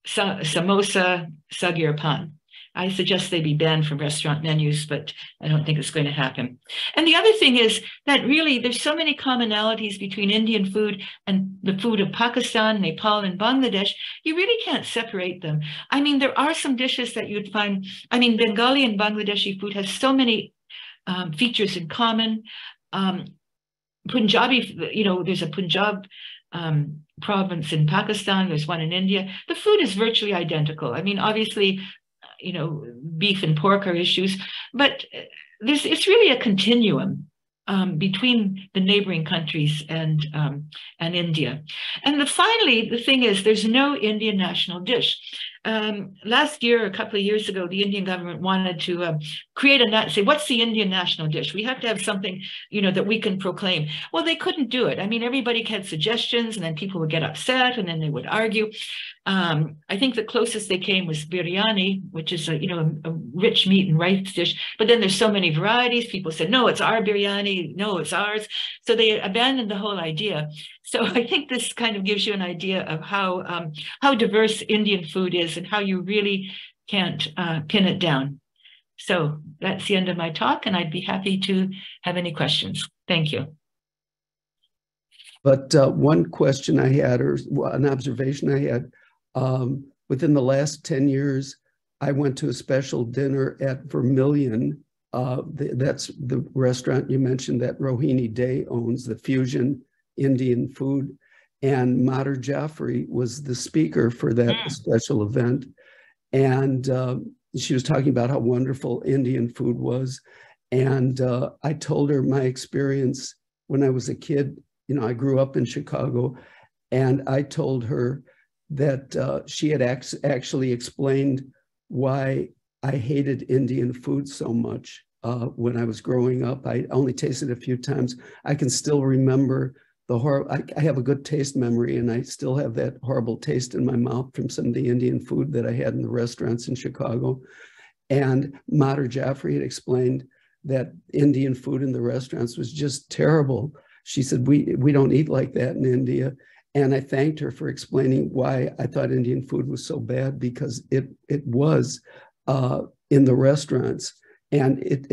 Speaker 3: samosa, sagir pan. I suggest they be banned from restaurant menus, but I don't think it's going to happen. And the other thing is that really there's so many commonalities between Indian food and the food of Pakistan, Nepal, and Bangladesh. You really can't separate them. I mean, there are some dishes that you'd find. I mean, Bengali and Bangladeshi food has so many features in common. Punjabi, there's a Punjab province in Pakistan. There's one in India. The food is virtually identical. I mean, obviously, beef and pork are issues, but it's really a continuum between the neighboring countries and India. And finally, the thing is, there's no Indian national dish. Last year, a couple of years ago, the Indian government wanted to create say, what's the Indian national dish? We have to have something, that we can proclaim. Well, they couldn't do it. I mean, everybody had suggestions, and then people would get upset, and then they would argue. I think the closest they came was biryani, which is a rich meat and rice dish. But then there's so many varieties. People said, no, it's our biryani. No, it's ours. So they abandoned the whole idea. So I think this kind of gives you an idea of how diverse Indian food is and how you really can't pin it down. So that's the end of my talk, and I'd be happy to have any questions. Thank you.
Speaker 1: But one question I had, or an observation I had, within the last 10 years, I went to a special dinner at Vermilion. That's the restaurant you mentioned that Rohini Day owns, the fusion Indian food. And Madhur Jaffrey was the speaker for that special event. And she was talking about how wonderful Indian food was. And I told her my experience when I was a kid. I grew up in Chicago, and I told her that she had actually explained why I hated Indian food so much when I was growing up. I only tasted it a few times. I can still remember the horror. I have a good taste memory, and I still have that horrible taste in my mouth from some of the Indian food that I had in the restaurants in Chicago. And Madhur Jaffrey had explained that Indian food in the restaurants was just terrible. She said, we don't eat like that in India. And I thanked her for explaining why I thought Indian food was so bad, because it was in the restaurants. And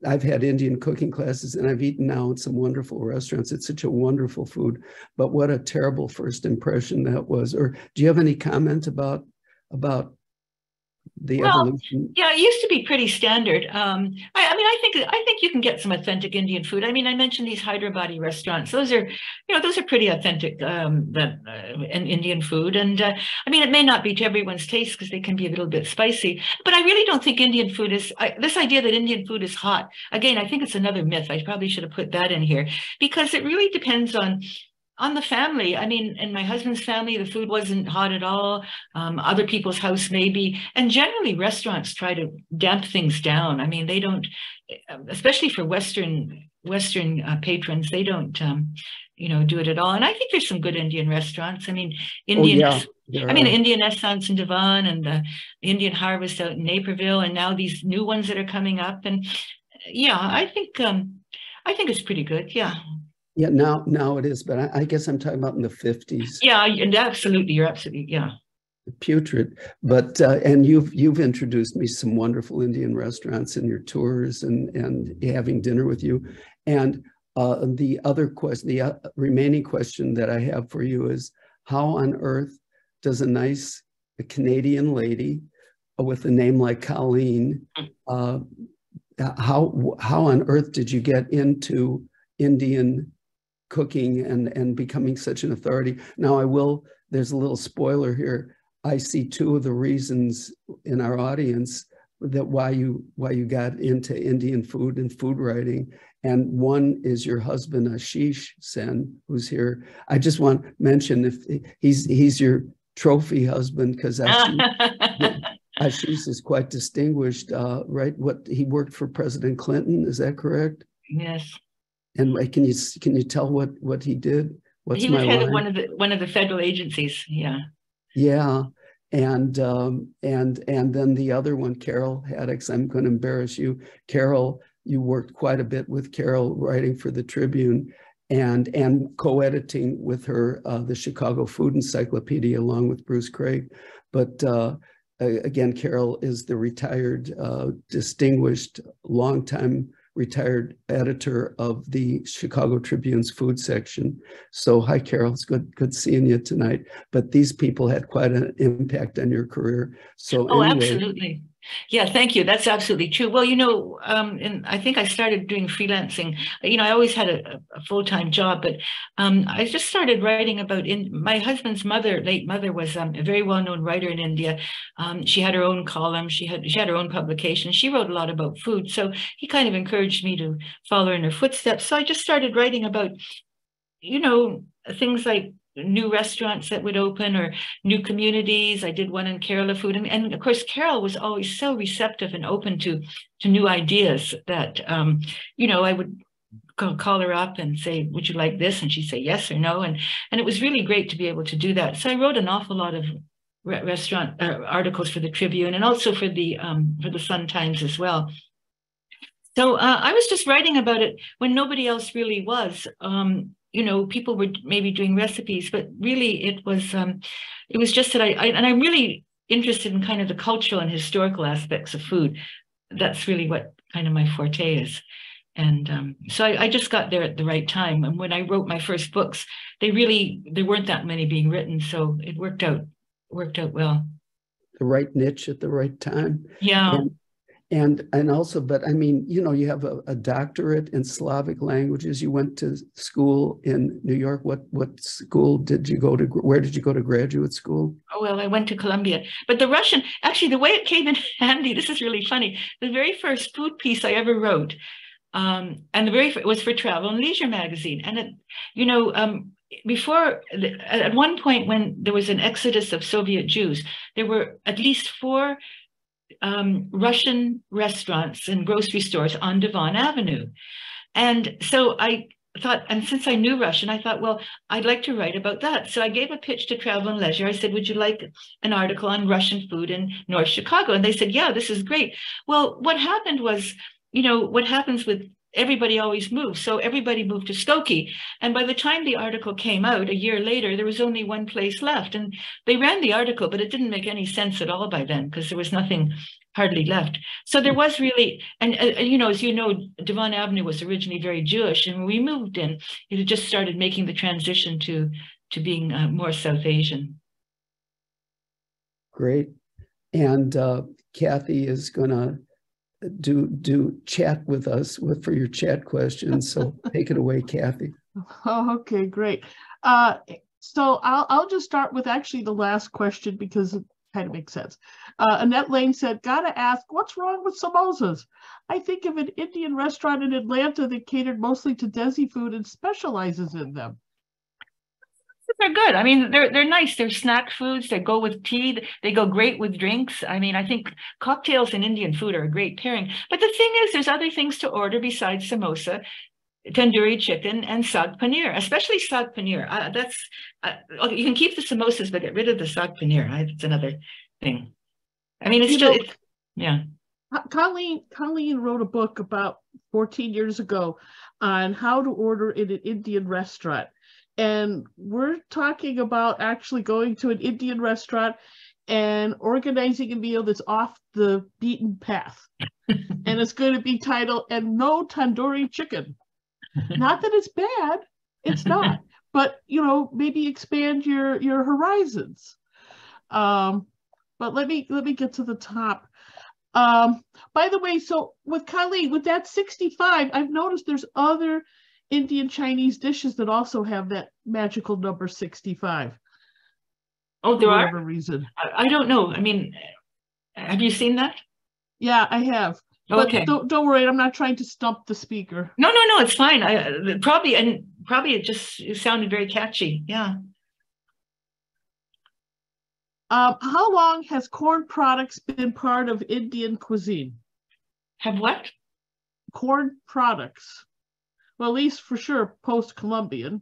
Speaker 1: I've had Indian cooking classes, and I've eaten now in some wonderful restaurants. It's such a wonderful food, but what a terrible first impression that was. Or do you have any comment about the evolution?
Speaker 3: Yeah, it used to be pretty standard. I think you can get some authentic Indian food. I mean, I mentioned these Hyderabadi restaurants. Those are pretty authentic Indian food. And it may not be to everyone's taste because they can be a little bit spicy. But I really don't think Indian food is this idea that Indian food is hot. Again, I think it's another myth. I probably should have put that in here, because it really depends on the family. I mean, in my husband's family, the food wasn't hot at all. Other people's house maybe. And generally restaurants try to damp things down. I mean, they don't, especially for Western patrons, they don't, do it at all. And I think there's some good Indian restaurants. I mean, Indian Essence in Devon, and the Indian Harvest out in Naperville, and now these new ones that are coming up. And yeah, I think it's pretty good. Yeah.
Speaker 1: Yeah, now it is, but I guess I'm talking about in the 50s.
Speaker 3: Yeah, and absolutely, you're absolutely, yeah.
Speaker 1: Putrid, but and you've introduced me some wonderful Indian restaurants in your tours and having dinner with you. And the other question, the remaining question that I have for you is, how on earth does a Canadian lady with a name like Colleen, how on earth did you get into Indian cooking and becoming such an authority? Now there's a little spoiler here. I see two of the reasons in our audience that why you got into Indian food and food writing. And one is your husband, Ashish Sen, who's here. I just want to mention if he's your trophy husband, because Ashish is quite distinguished, right? He worked for President Clinton, is that correct?
Speaker 3: Yes.
Speaker 1: And can you tell what he did?
Speaker 3: He was head of one of the federal agencies. Yeah.
Speaker 1: Yeah, and then the other one, Carol Haddix. I'm going to embarrass you, Carol. You worked quite a bit with Carol, writing for the Tribune, and co-editing with her the Chicago Food Encyclopedia along with Bruce Craig. But again, Carol is the retired, distinguished, longtime retired editor of the Chicago Tribune's food section. So hi, Carol, it's good seeing you tonight. But these people had quite an impact on your career. So
Speaker 3: anyway, absolutely. Yeah, thank you. That's absolutely true. Well, and I think I started doing freelancing. I always had a full-time job, but I just started writing about my husband's late mother, was a very well-known writer in India. She had her own column. She had her own publication. She wrote a lot about food. So he kind of encouraged me to follow in her footsteps. So I just started writing about, things like new restaurants that would open or new communities. I did one in Kerala food. And of course, Carol was always so receptive and open to new ideas that, I would call her up and say, would you like this? And she'd say yes or no. And it was really great to be able to do that. So I wrote an awful lot of restaurant articles for the Tribune and also for the Sun Times as well. So I was just writing about it when nobody else really was. People were maybe doing recipes, but really it was just that I'm really interested in kind of the cultural and historical aspects of food. That's really what kind of my forte is. And so I just got there at the right time. And when I wrote my first books, there weren't that many being written. So it worked out well.
Speaker 1: The right niche at the right time.
Speaker 3: Yeah.
Speaker 1: And also, but I mean, you have a doctorate in Slavic languages. You went to school in New York. What school did you go to? Where did you go to graduate school?
Speaker 3: Oh, well, I went to Columbia. But the Russian, actually, the way it came in handy, this is really funny. The very first food piece I ever wrote, and it was for Travel and Leisure magazine. And at one point when there was an exodus of Soviet Jews, there were at least 4 Russian restaurants and grocery stores on Devon Avenue. And so I thought, and since I knew Russian, I thought, well, I'd like to write about that. So I gave a pitch to Travel and Leisure. I said, would you like an article on Russian food in North Chicago? And they said, yeah, this is great. Well, what happened was, what happens with everybody always moves. So everybody moved to Skokie. And by the time the article came out a year later, there was only one place left. And they ran the article, but it didn't make any sense at all by then because there was nothing hardly left. So there was really, and as you know, Devon Avenue was originally very Jewish. And when we moved in, it had just started making the transition to being more South Asian.
Speaker 1: Great. And Kathy is going to do chat with us for your chat questions. So take it away, Kathy.
Speaker 2: Oh, okay, great. So I'll just start with actually the last question because it kind of makes sense. Annette Lane said, gotta ask, what's wrong with samosas? I think of an Indian restaurant in Atlanta that catered mostly to Desi food and specializes in them.
Speaker 3: They're good. I mean, they're nice. They're snack foods. They go with tea. They go great with drinks. I mean, I think cocktails and Indian food are a great pairing. But the thing is, there's other things to order besides samosa, tandoori chicken, and saag paneer, especially saag paneer. You can keep the samosas, but get rid of the saag paneer. It's another thing. I mean, yeah.
Speaker 2: Colleen wrote a book about 14 years ago on how to order in an Indian restaurant. And we're talking about actually going to an Indian restaurant and organizing a meal that's off the beaten path. And it's going to be titled, and no tandoori chicken. Not that it's bad, it's not. But, maybe expand your horizons. But let me get to the top. By the way, so with Colleen, with that 65, I've noticed there's other Indian Chinese dishes that also have that magical number 65.
Speaker 3: Oh, there are?
Speaker 2: For whatever reason.
Speaker 3: I don't know. I mean, have you seen that?
Speaker 2: Yeah, I have.
Speaker 3: Okay.
Speaker 2: But don't worry, I'm not trying to stump the speaker.
Speaker 3: No, it's fine. Probably it just sounded very catchy. Yeah.
Speaker 2: How long has corn products been part of Indian cuisine?
Speaker 3: Have what?
Speaker 2: Corn products. Well, at least for sure post-Columbian.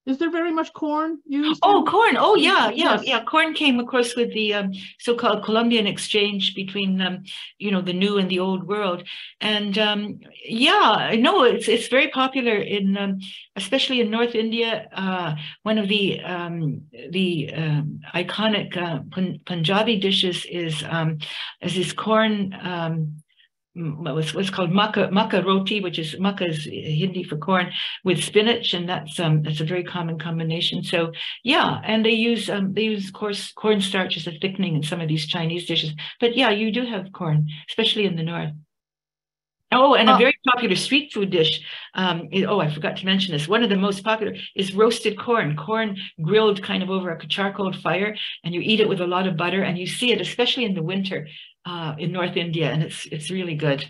Speaker 2: Is there very much corn used?
Speaker 3: Oh, corn. Oh, yeah. Corn came, of course, with the so-called Columbian exchange between, the new and the old world. And it's very popular in, especially in North India. One of the iconic Punjabi dishes is this corn what's called maca roti, which is maca is Hindi for corn, with spinach, and that's a very common combination. So yeah, and they use cornstarch as a thickening in some of these Chinese dishes. But yeah, you do have corn, especially in the north. Oh, and a very popular street food dish. I forgot to mention this. One of the most popular is roasted corn grilled kind of over a charcoal fire, and you eat it with a lot of butter, and you see it, especially in the winter in North India, and it's really good.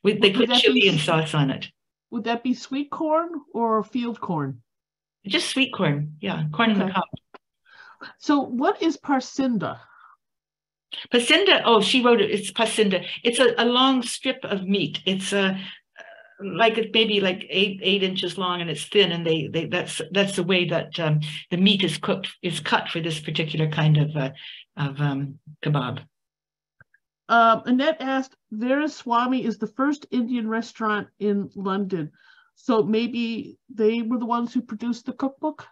Speaker 3: They put chili and sauce on it.
Speaker 2: Would that be sweet corn or field corn?
Speaker 3: Just sweet corn, yeah, corn in the cup.
Speaker 2: So what is parsinda?
Speaker 3: Pasinda, she wrote it, it's pasinda. It's a long strip of meat. It's maybe like eight inches long, and it's thin, and that's the way that the meat is cut for this particular kind of kebab.
Speaker 2: Annette asked, Veeraswamy is the first Indian restaurant in London. So maybe they were the ones who produced the cookbook?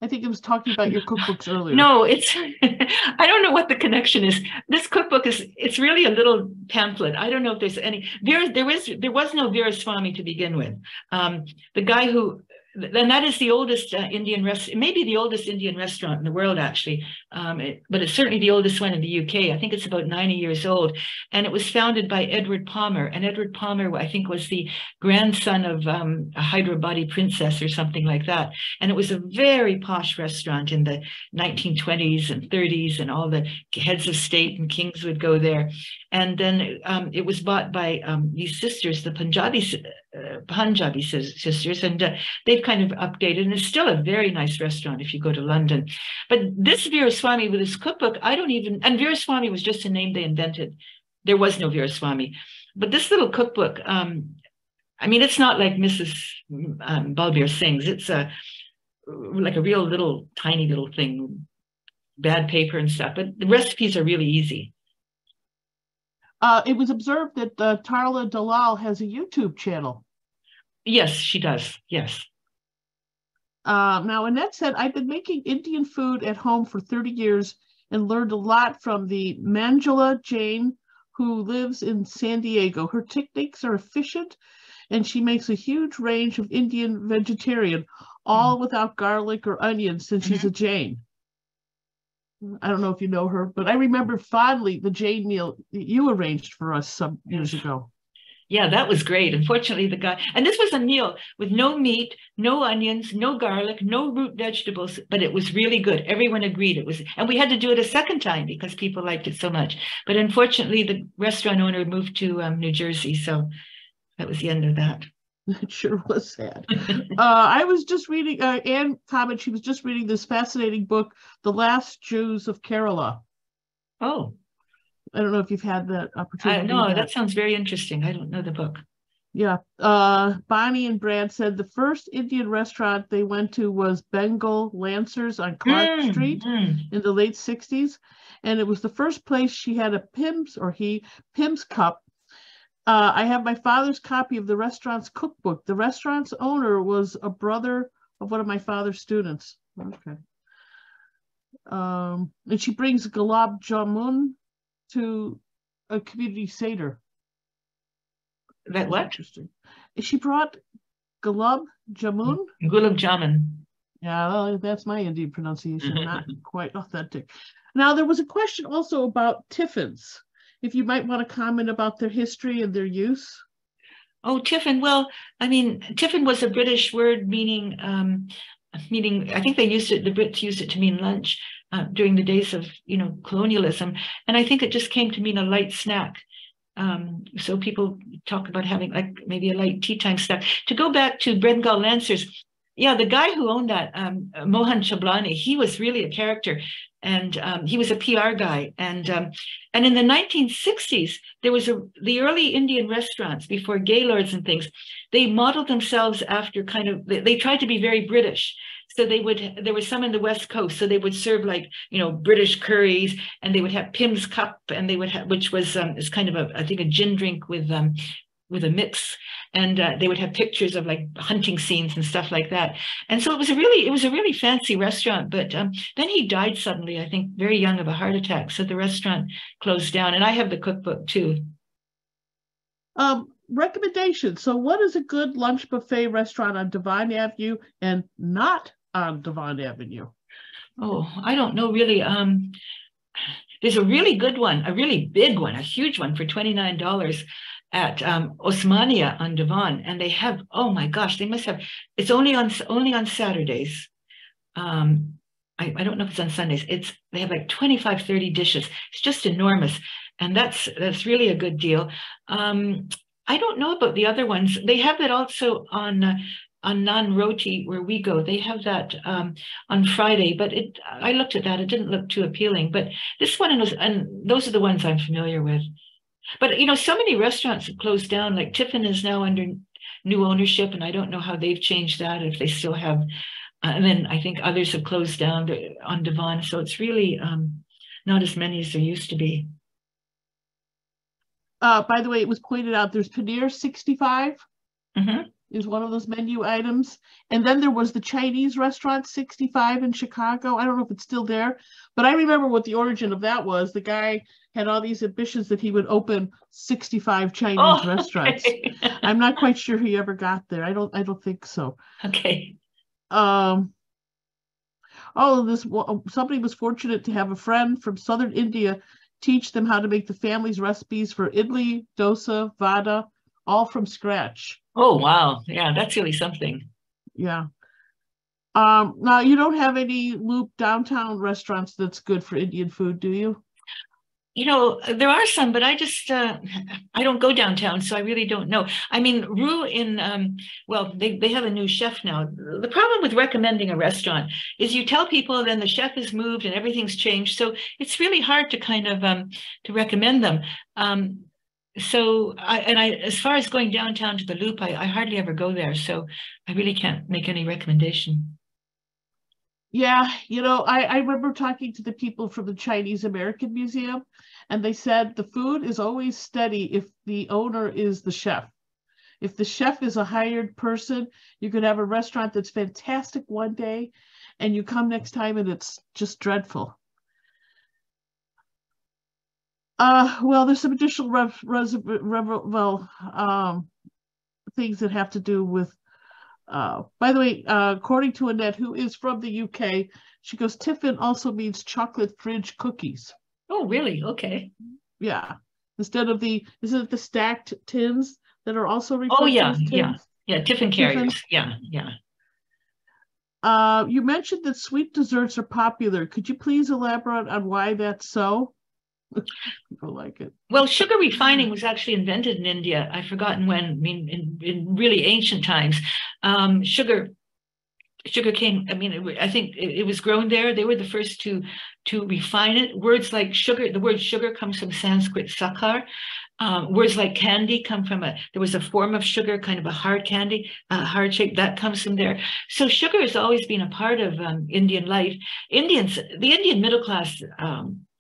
Speaker 2: I think it was talking about your cookbooks earlier.
Speaker 3: No, it's, I don't know what the connection is. This cookbook it's really a little pamphlet. I don't know if there's any, there was no Veeraswamy to begin with. The guy who, and that is the oldest Indian restaurant, maybe the oldest Indian restaurant in the world, actually. But it's certainly the oldest one in the UK. I think it's about 90 years old. And it was founded by Edward Palmer. And Edward Palmer, I think, was the grandson of a Hyderabadi princess or something like that. And it was a very posh restaurant in the 1920s and 30s, and all the heads of state and kings would go there. And then it was bought by these sisters, the Punjabi sisters, and they've kind of updated, and it's still a very nice restaurant if you go to London. But this Veeraswamy with his cookbook, and Veeraswamy was just a name they invented. There was no Veeraswamy. But this little cookbook, it's not like Mrs. Balbir Singh's. It's like a real little, tiny little thing, bad paper and stuff, but the recipes are really easy.
Speaker 2: It was observed that Tarla Dalal has a YouTube channel.
Speaker 3: Yes, she does. Yes.
Speaker 2: Now, Annette said, I've been making Indian food at home for 30 years and learned a lot from the Manjula Jain, who lives in San Diego. Her techniques are efficient, and she makes a huge range of Indian vegetarian, all without garlic or onions, since she's a Jain. I don't know if you know her, but I remember fondly the Jain meal you arranged for us some years ago.
Speaker 3: Yeah, that was great. Unfortunately, the guy, and this was a meal with no meat, no onions, no garlic, no root vegetables, but it was really good. Everyone agreed it was, and we had to do it a second time because people liked it so much. But unfortunately, the restaurant owner moved to New Jersey, so that was the end of that.
Speaker 2: It sure was sad. I was just reading, Anne commented, she was just reading this fascinating book, The Last Jews of Kerala.
Speaker 3: Oh.
Speaker 2: I don't know if you've had that opportunity.
Speaker 3: No, that sounds very interesting. I don't know the book.
Speaker 2: Yeah. Bonnie and Brad said the first Indian restaurant they went to was Bengal Lancers on Clark Street in the late 60s. And it was the first place she had a Pim's cup. I have my father's copy of the restaurant's cookbook. The restaurant's owner was a brother of one of my father's students. Okay. And she brings gulab jamun to a community seder.
Speaker 3: That what?
Speaker 2: Interesting. She brought gulab jamun.
Speaker 3: Gulab jamun.
Speaker 2: Yeah, well, that's my Indian pronunciation, not quite authentic. Now, there was a question also about tiffins. If you might want to comment about their history and their use.
Speaker 3: Oh, tiffin. Well, tiffin was a British word meaning, I think the Brits used it to mean lunch during the days of, colonialism. And I think it just came to mean a light snack. So people talk about having like maybe a light tea time snack. To go back to Bengal Lancers, yeah, the guy who owned that, Mohan Chablani, he was really a character. And he was a PR guy. And in the 1960s, there was the early Indian restaurants before Gaylords and things, they modeled themselves after they tried to be very British. So there was some in the West Coast. So they would serve like, British curries, and they would have Pim's Cup, and they would have, which was is kind of a gin drink with a mix, and they would have pictures of like hunting scenes and stuff like that. And so it was a really fancy restaurant. But then he died suddenly, I think, very young, of a heart attack. So the restaurant closed down. And I have the cookbook too.
Speaker 2: Recommendations. So what is a good lunch buffet restaurant on Devon Avenue and not on Devon Avenue?
Speaker 3: Oh, I don't know really. There's a really good one, a really big one, a huge one for $29 at Osmania on Devon. And they have, oh my gosh, they must have, it's only on Saturdays. I don't know if it's on Sundays. They have like 25, 30 dishes. It's just enormous. And that's really a good deal. I don't know about the other ones. They have it also on Nan Roti where we go. They have that on Friday, but I looked at that. It didn't look too appealing. But this one, and those are the ones I'm familiar with. But, you know, so many restaurants have closed down. Like Tiffin is now under new ownership, and I don't know how they've changed that, if they still have. And then I think others have closed down on Devon. So it's really not as many as there used to be.
Speaker 2: By the way, it was pointed out there's Paneer 65
Speaker 3: Mm-hmm.
Speaker 2: is one of those menu items. And then there was the Chinese restaurant 65 in Chicago. I don't know if it's still there, but I remember what the origin of that was. The guy had all these ambitions that he would open 65 Chinese restaurants.
Speaker 3: Okay.
Speaker 2: I'm not quite sure he ever got there. I don't think so.
Speaker 3: Okay.
Speaker 2: Somebody was fortunate to have a friend from southern India teach them how to make the family's recipes for idli, dosa, vada, all from scratch.
Speaker 3: Oh, wow. Yeah, that's really something.
Speaker 2: Yeah. Now, you don't have any Loop downtown restaurants that's good for Indian food, do you?
Speaker 3: You know, there are some, but I just, I don't go downtown, so I really don't know. I mean, Rue they have a new chef now. The problem with recommending a restaurant is you tell people, then the chef has moved and everything's changed. So it's really hard to kind of, to recommend them. As far as going downtown to the Loop, I hardly ever go there. So I really can't make any recommendation.
Speaker 2: Yeah, you know, I remember talking to the people from the Chinese American Museum, and they said the food is always steady if the owner is the chef. If the chef is a hired person, you could have a restaurant that's fantastic one day, and you come next time and it's just dreadful. Well, there's some additional things that have to do with. By the way, according to Annette, who is from the UK, she goes, Tiffin also means chocolate fridge cookies.
Speaker 3: Oh, really? Okay.
Speaker 2: Yeah. Instead of isn't it the stacked tins that are also referred to as tins?
Speaker 3: Yeah. Tiffin carriers. Yeah.
Speaker 2: You mentioned that sweet desserts are popular. Could you please elaborate on why that's so? People like it.
Speaker 3: Well, sugar refining was actually invented in India. I've forgotten when. I mean, in really ancient times, sugar came. I mean, I think it was grown there. They were the first to refine it. Words like sugar. The word sugar comes from Sanskrit sakhar. Words like candy come from there was a form of sugar, kind of a hard candy, hard shape, that comes from there. So sugar has always been a part of Indian life. The Indian middle class,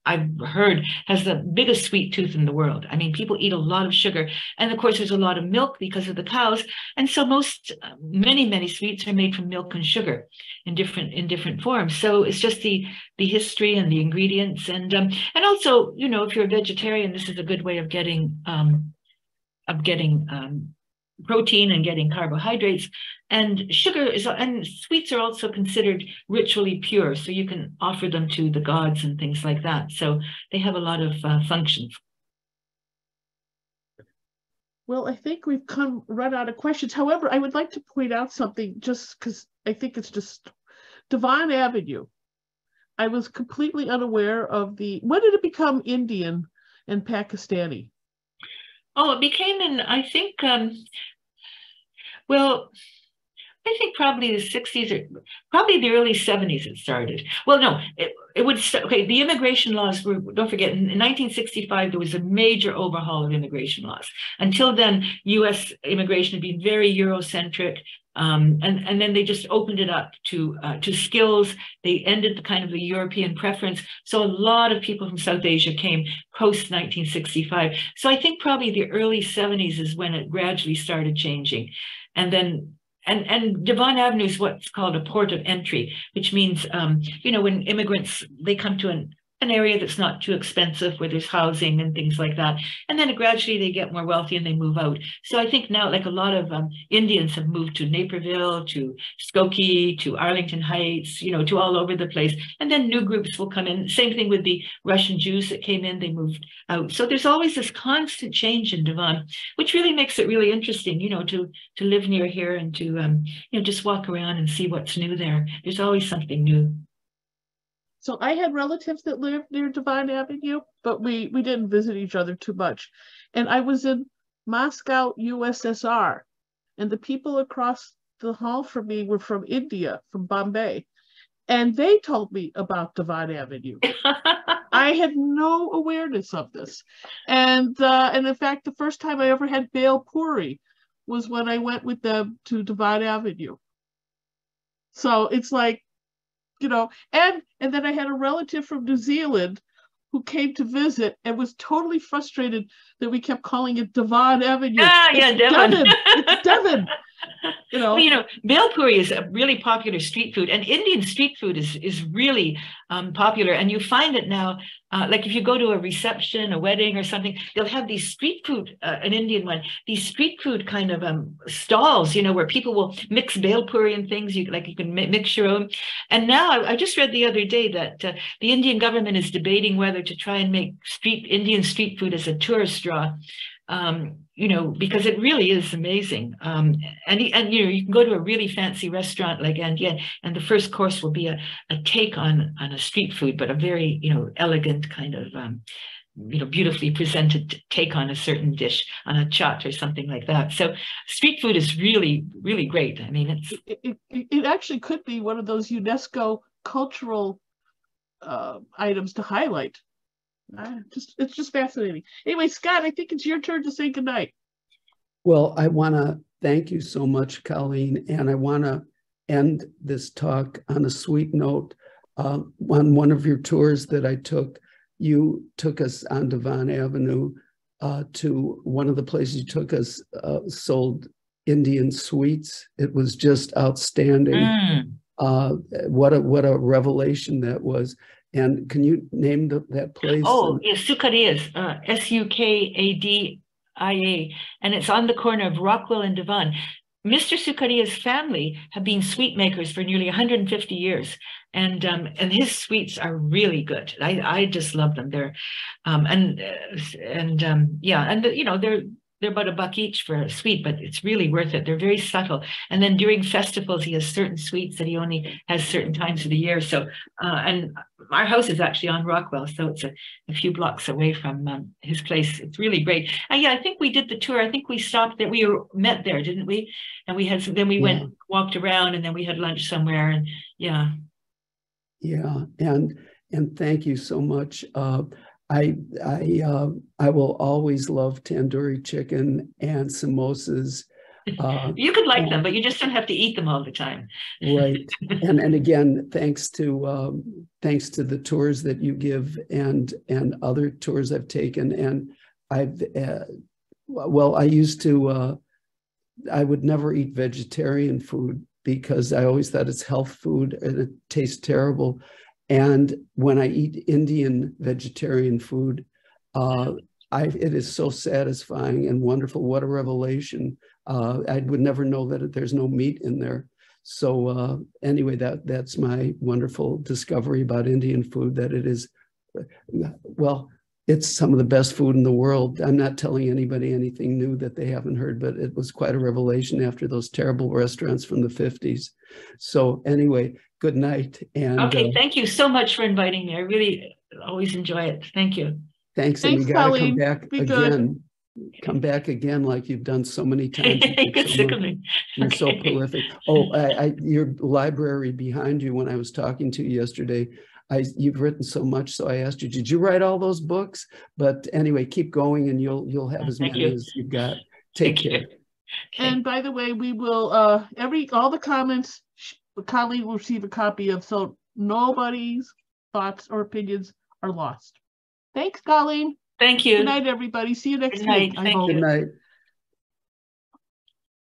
Speaker 3: I've heard, has the biggest sweet tooth in the world. I mean, people eat a lot of sugar. And of course, there's a lot of milk because of the cows. And so many sweets are made from milk and sugar in different forms. So it's just the history and the ingredients. And also, you know, if you're a vegetarian, this is a good way of getting protein and getting carbohydrates. And sweets are also considered ritually pure, so you can offer them to the gods and things like that. So they have a lot of functions.
Speaker 2: Well, I think we've run out of questions. However, I would like to point out something, just because I think it's just Devon Avenue. I was completely unaware of when did it become Indian and Pakistani?
Speaker 3: Oh, it became I think probably the 60s or probably the early 70s it started. Well, no, it would start. Okay, the immigration laws were, don't forget, in 1965, there was a major overhaul of immigration laws. Until then, US immigration had been very Eurocentric. And then they just opened it up to skills. They ended the European preference. So a lot of people from South Asia came post 1965. So I think probably the early 70s is when it gradually started changing. And then and Devon Avenue is what's called a port of entry, which means, you know, when immigrants, they come to an an area that's not too expensive, where there's housing and things like that. And then gradually they get more wealthy and they move out. So I think now, like, a lot of Indians have moved to Naperville, to Skokie, to Arlington Heights, you know, to all over the place. And then new groups will come in. Same thing with the Russian Jews that came in, they moved out. So there's always this constant change in Devon, which really makes it really interesting, you know, to live near here and to, you know, just walk around and see what's new there. There's always something new.
Speaker 2: So I had relatives that lived near Devon Avenue, but we didn't visit each other too much. And I was in Moscow, USSR, and the people across the hall from me were from India, from Bombay. And they told me about Devon Avenue. I had no awareness of this. And in fact, the first time I ever had Bale Puri was when I went with them to Devon Avenue. So it's like, you know, and then I had a relative from New Zealand who came to visit and was totally frustrated that we kept calling it Devon Avenue.
Speaker 3: Yeah, Devon.
Speaker 2: It's Devon. You know,
Speaker 3: well, you know, Bale Puri is a really popular street food, and Indian street food is really popular. And you find it now, like if you go to a reception, a wedding or something, they'll have these street food, an Indian one, these street food kind of stalls, you know, where people will mix Bale Puri and things. You can mix your own. And now I just read the other day that the Indian government is debating whether to try and make Indian street food as a tourist draw. You know, because it really is amazing. And you know, you can go to a really fancy restaurant like Andien, and the first course will be a take on a street food, but a very, you know, elegant kind of, you know, beautifully presented take on a certain dish, on a chaat or something like that. So street food is really, really great. I mean,
Speaker 2: it actually could be one of those UNESCO cultural items to highlight. It's just fascinating. Anyway, Scott, I think it's your turn to say goodnight.
Speaker 1: Well, I want to thank you so much, Colleen, and I want to end this talk on a sweet note. On one of your tours that I took, you took us on Devon Avenue to one of the places you took us sold Indian sweets. It was just outstanding. What a revelation that was. And can you name that place?
Speaker 3: Oh, yes, Sukadia's, Sukadiia, and it's on the corner of Rockwell and Devon. Mr. Sukadia's family have been sweet makers for nearly 150 years, and his sweets are really good. I just love them. They're yeah, and you know, they're about $1 each for a sweet, but it's really worth it. They're very subtle. And then during festivals, he has certain sweets that he only has certain times of the year. So, and our house is actually on Rockwell, so it's a few blocks away from his place. It's really great. And yeah, I think we did the tour. I think we stopped there. We met there, didn't we? And we had then we went, walked around, and then we had lunch somewhere. And yeah.
Speaker 1: Yeah, and thank you so much. I will always love tandoori chicken and samosas.
Speaker 3: You could like them, but you just don't have to eat them all the time.
Speaker 1: Right. And again, thanks to the tours that you give and other tours I've taken. And I've well, I used to I would never eat vegetarian food because I always thought it's health food and it tastes terrible. And when I eat Indian vegetarian food, it is so satisfying and wonderful. What a revelation. I would never know that there's no meat in there. So anyway, that's my wonderful discovery about Indian food, that it is, well, it's some of the best food in the world. I'm not telling anybody anything new that they haven't heard, but it was quite a revelation after those terrible restaurants from the 50s. So anyway, good night. And
Speaker 3: okay, thank you so much for inviting me. I really always enjoy it. Thank you.
Speaker 1: Thanks, and you got to come back again. Come back again, like you've done so many times. You're so prolific. Oh, your library behind you. When I was talking to you yesterday, you've written so much, so I asked you, did you write all those books? But anyway, keep going, and you'll have as many as you've got. Take care.
Speaker 2: And by the way, we will all the comments Colleen will receive a copy of, so nobody's thoughts or opinions are lost. Thanks, Colleen.
Speaker 3: Thank you.
Speaker 2: Good night, everybody. See you next week.
Speaker 3: Thank you.
Speaker 1: Good night.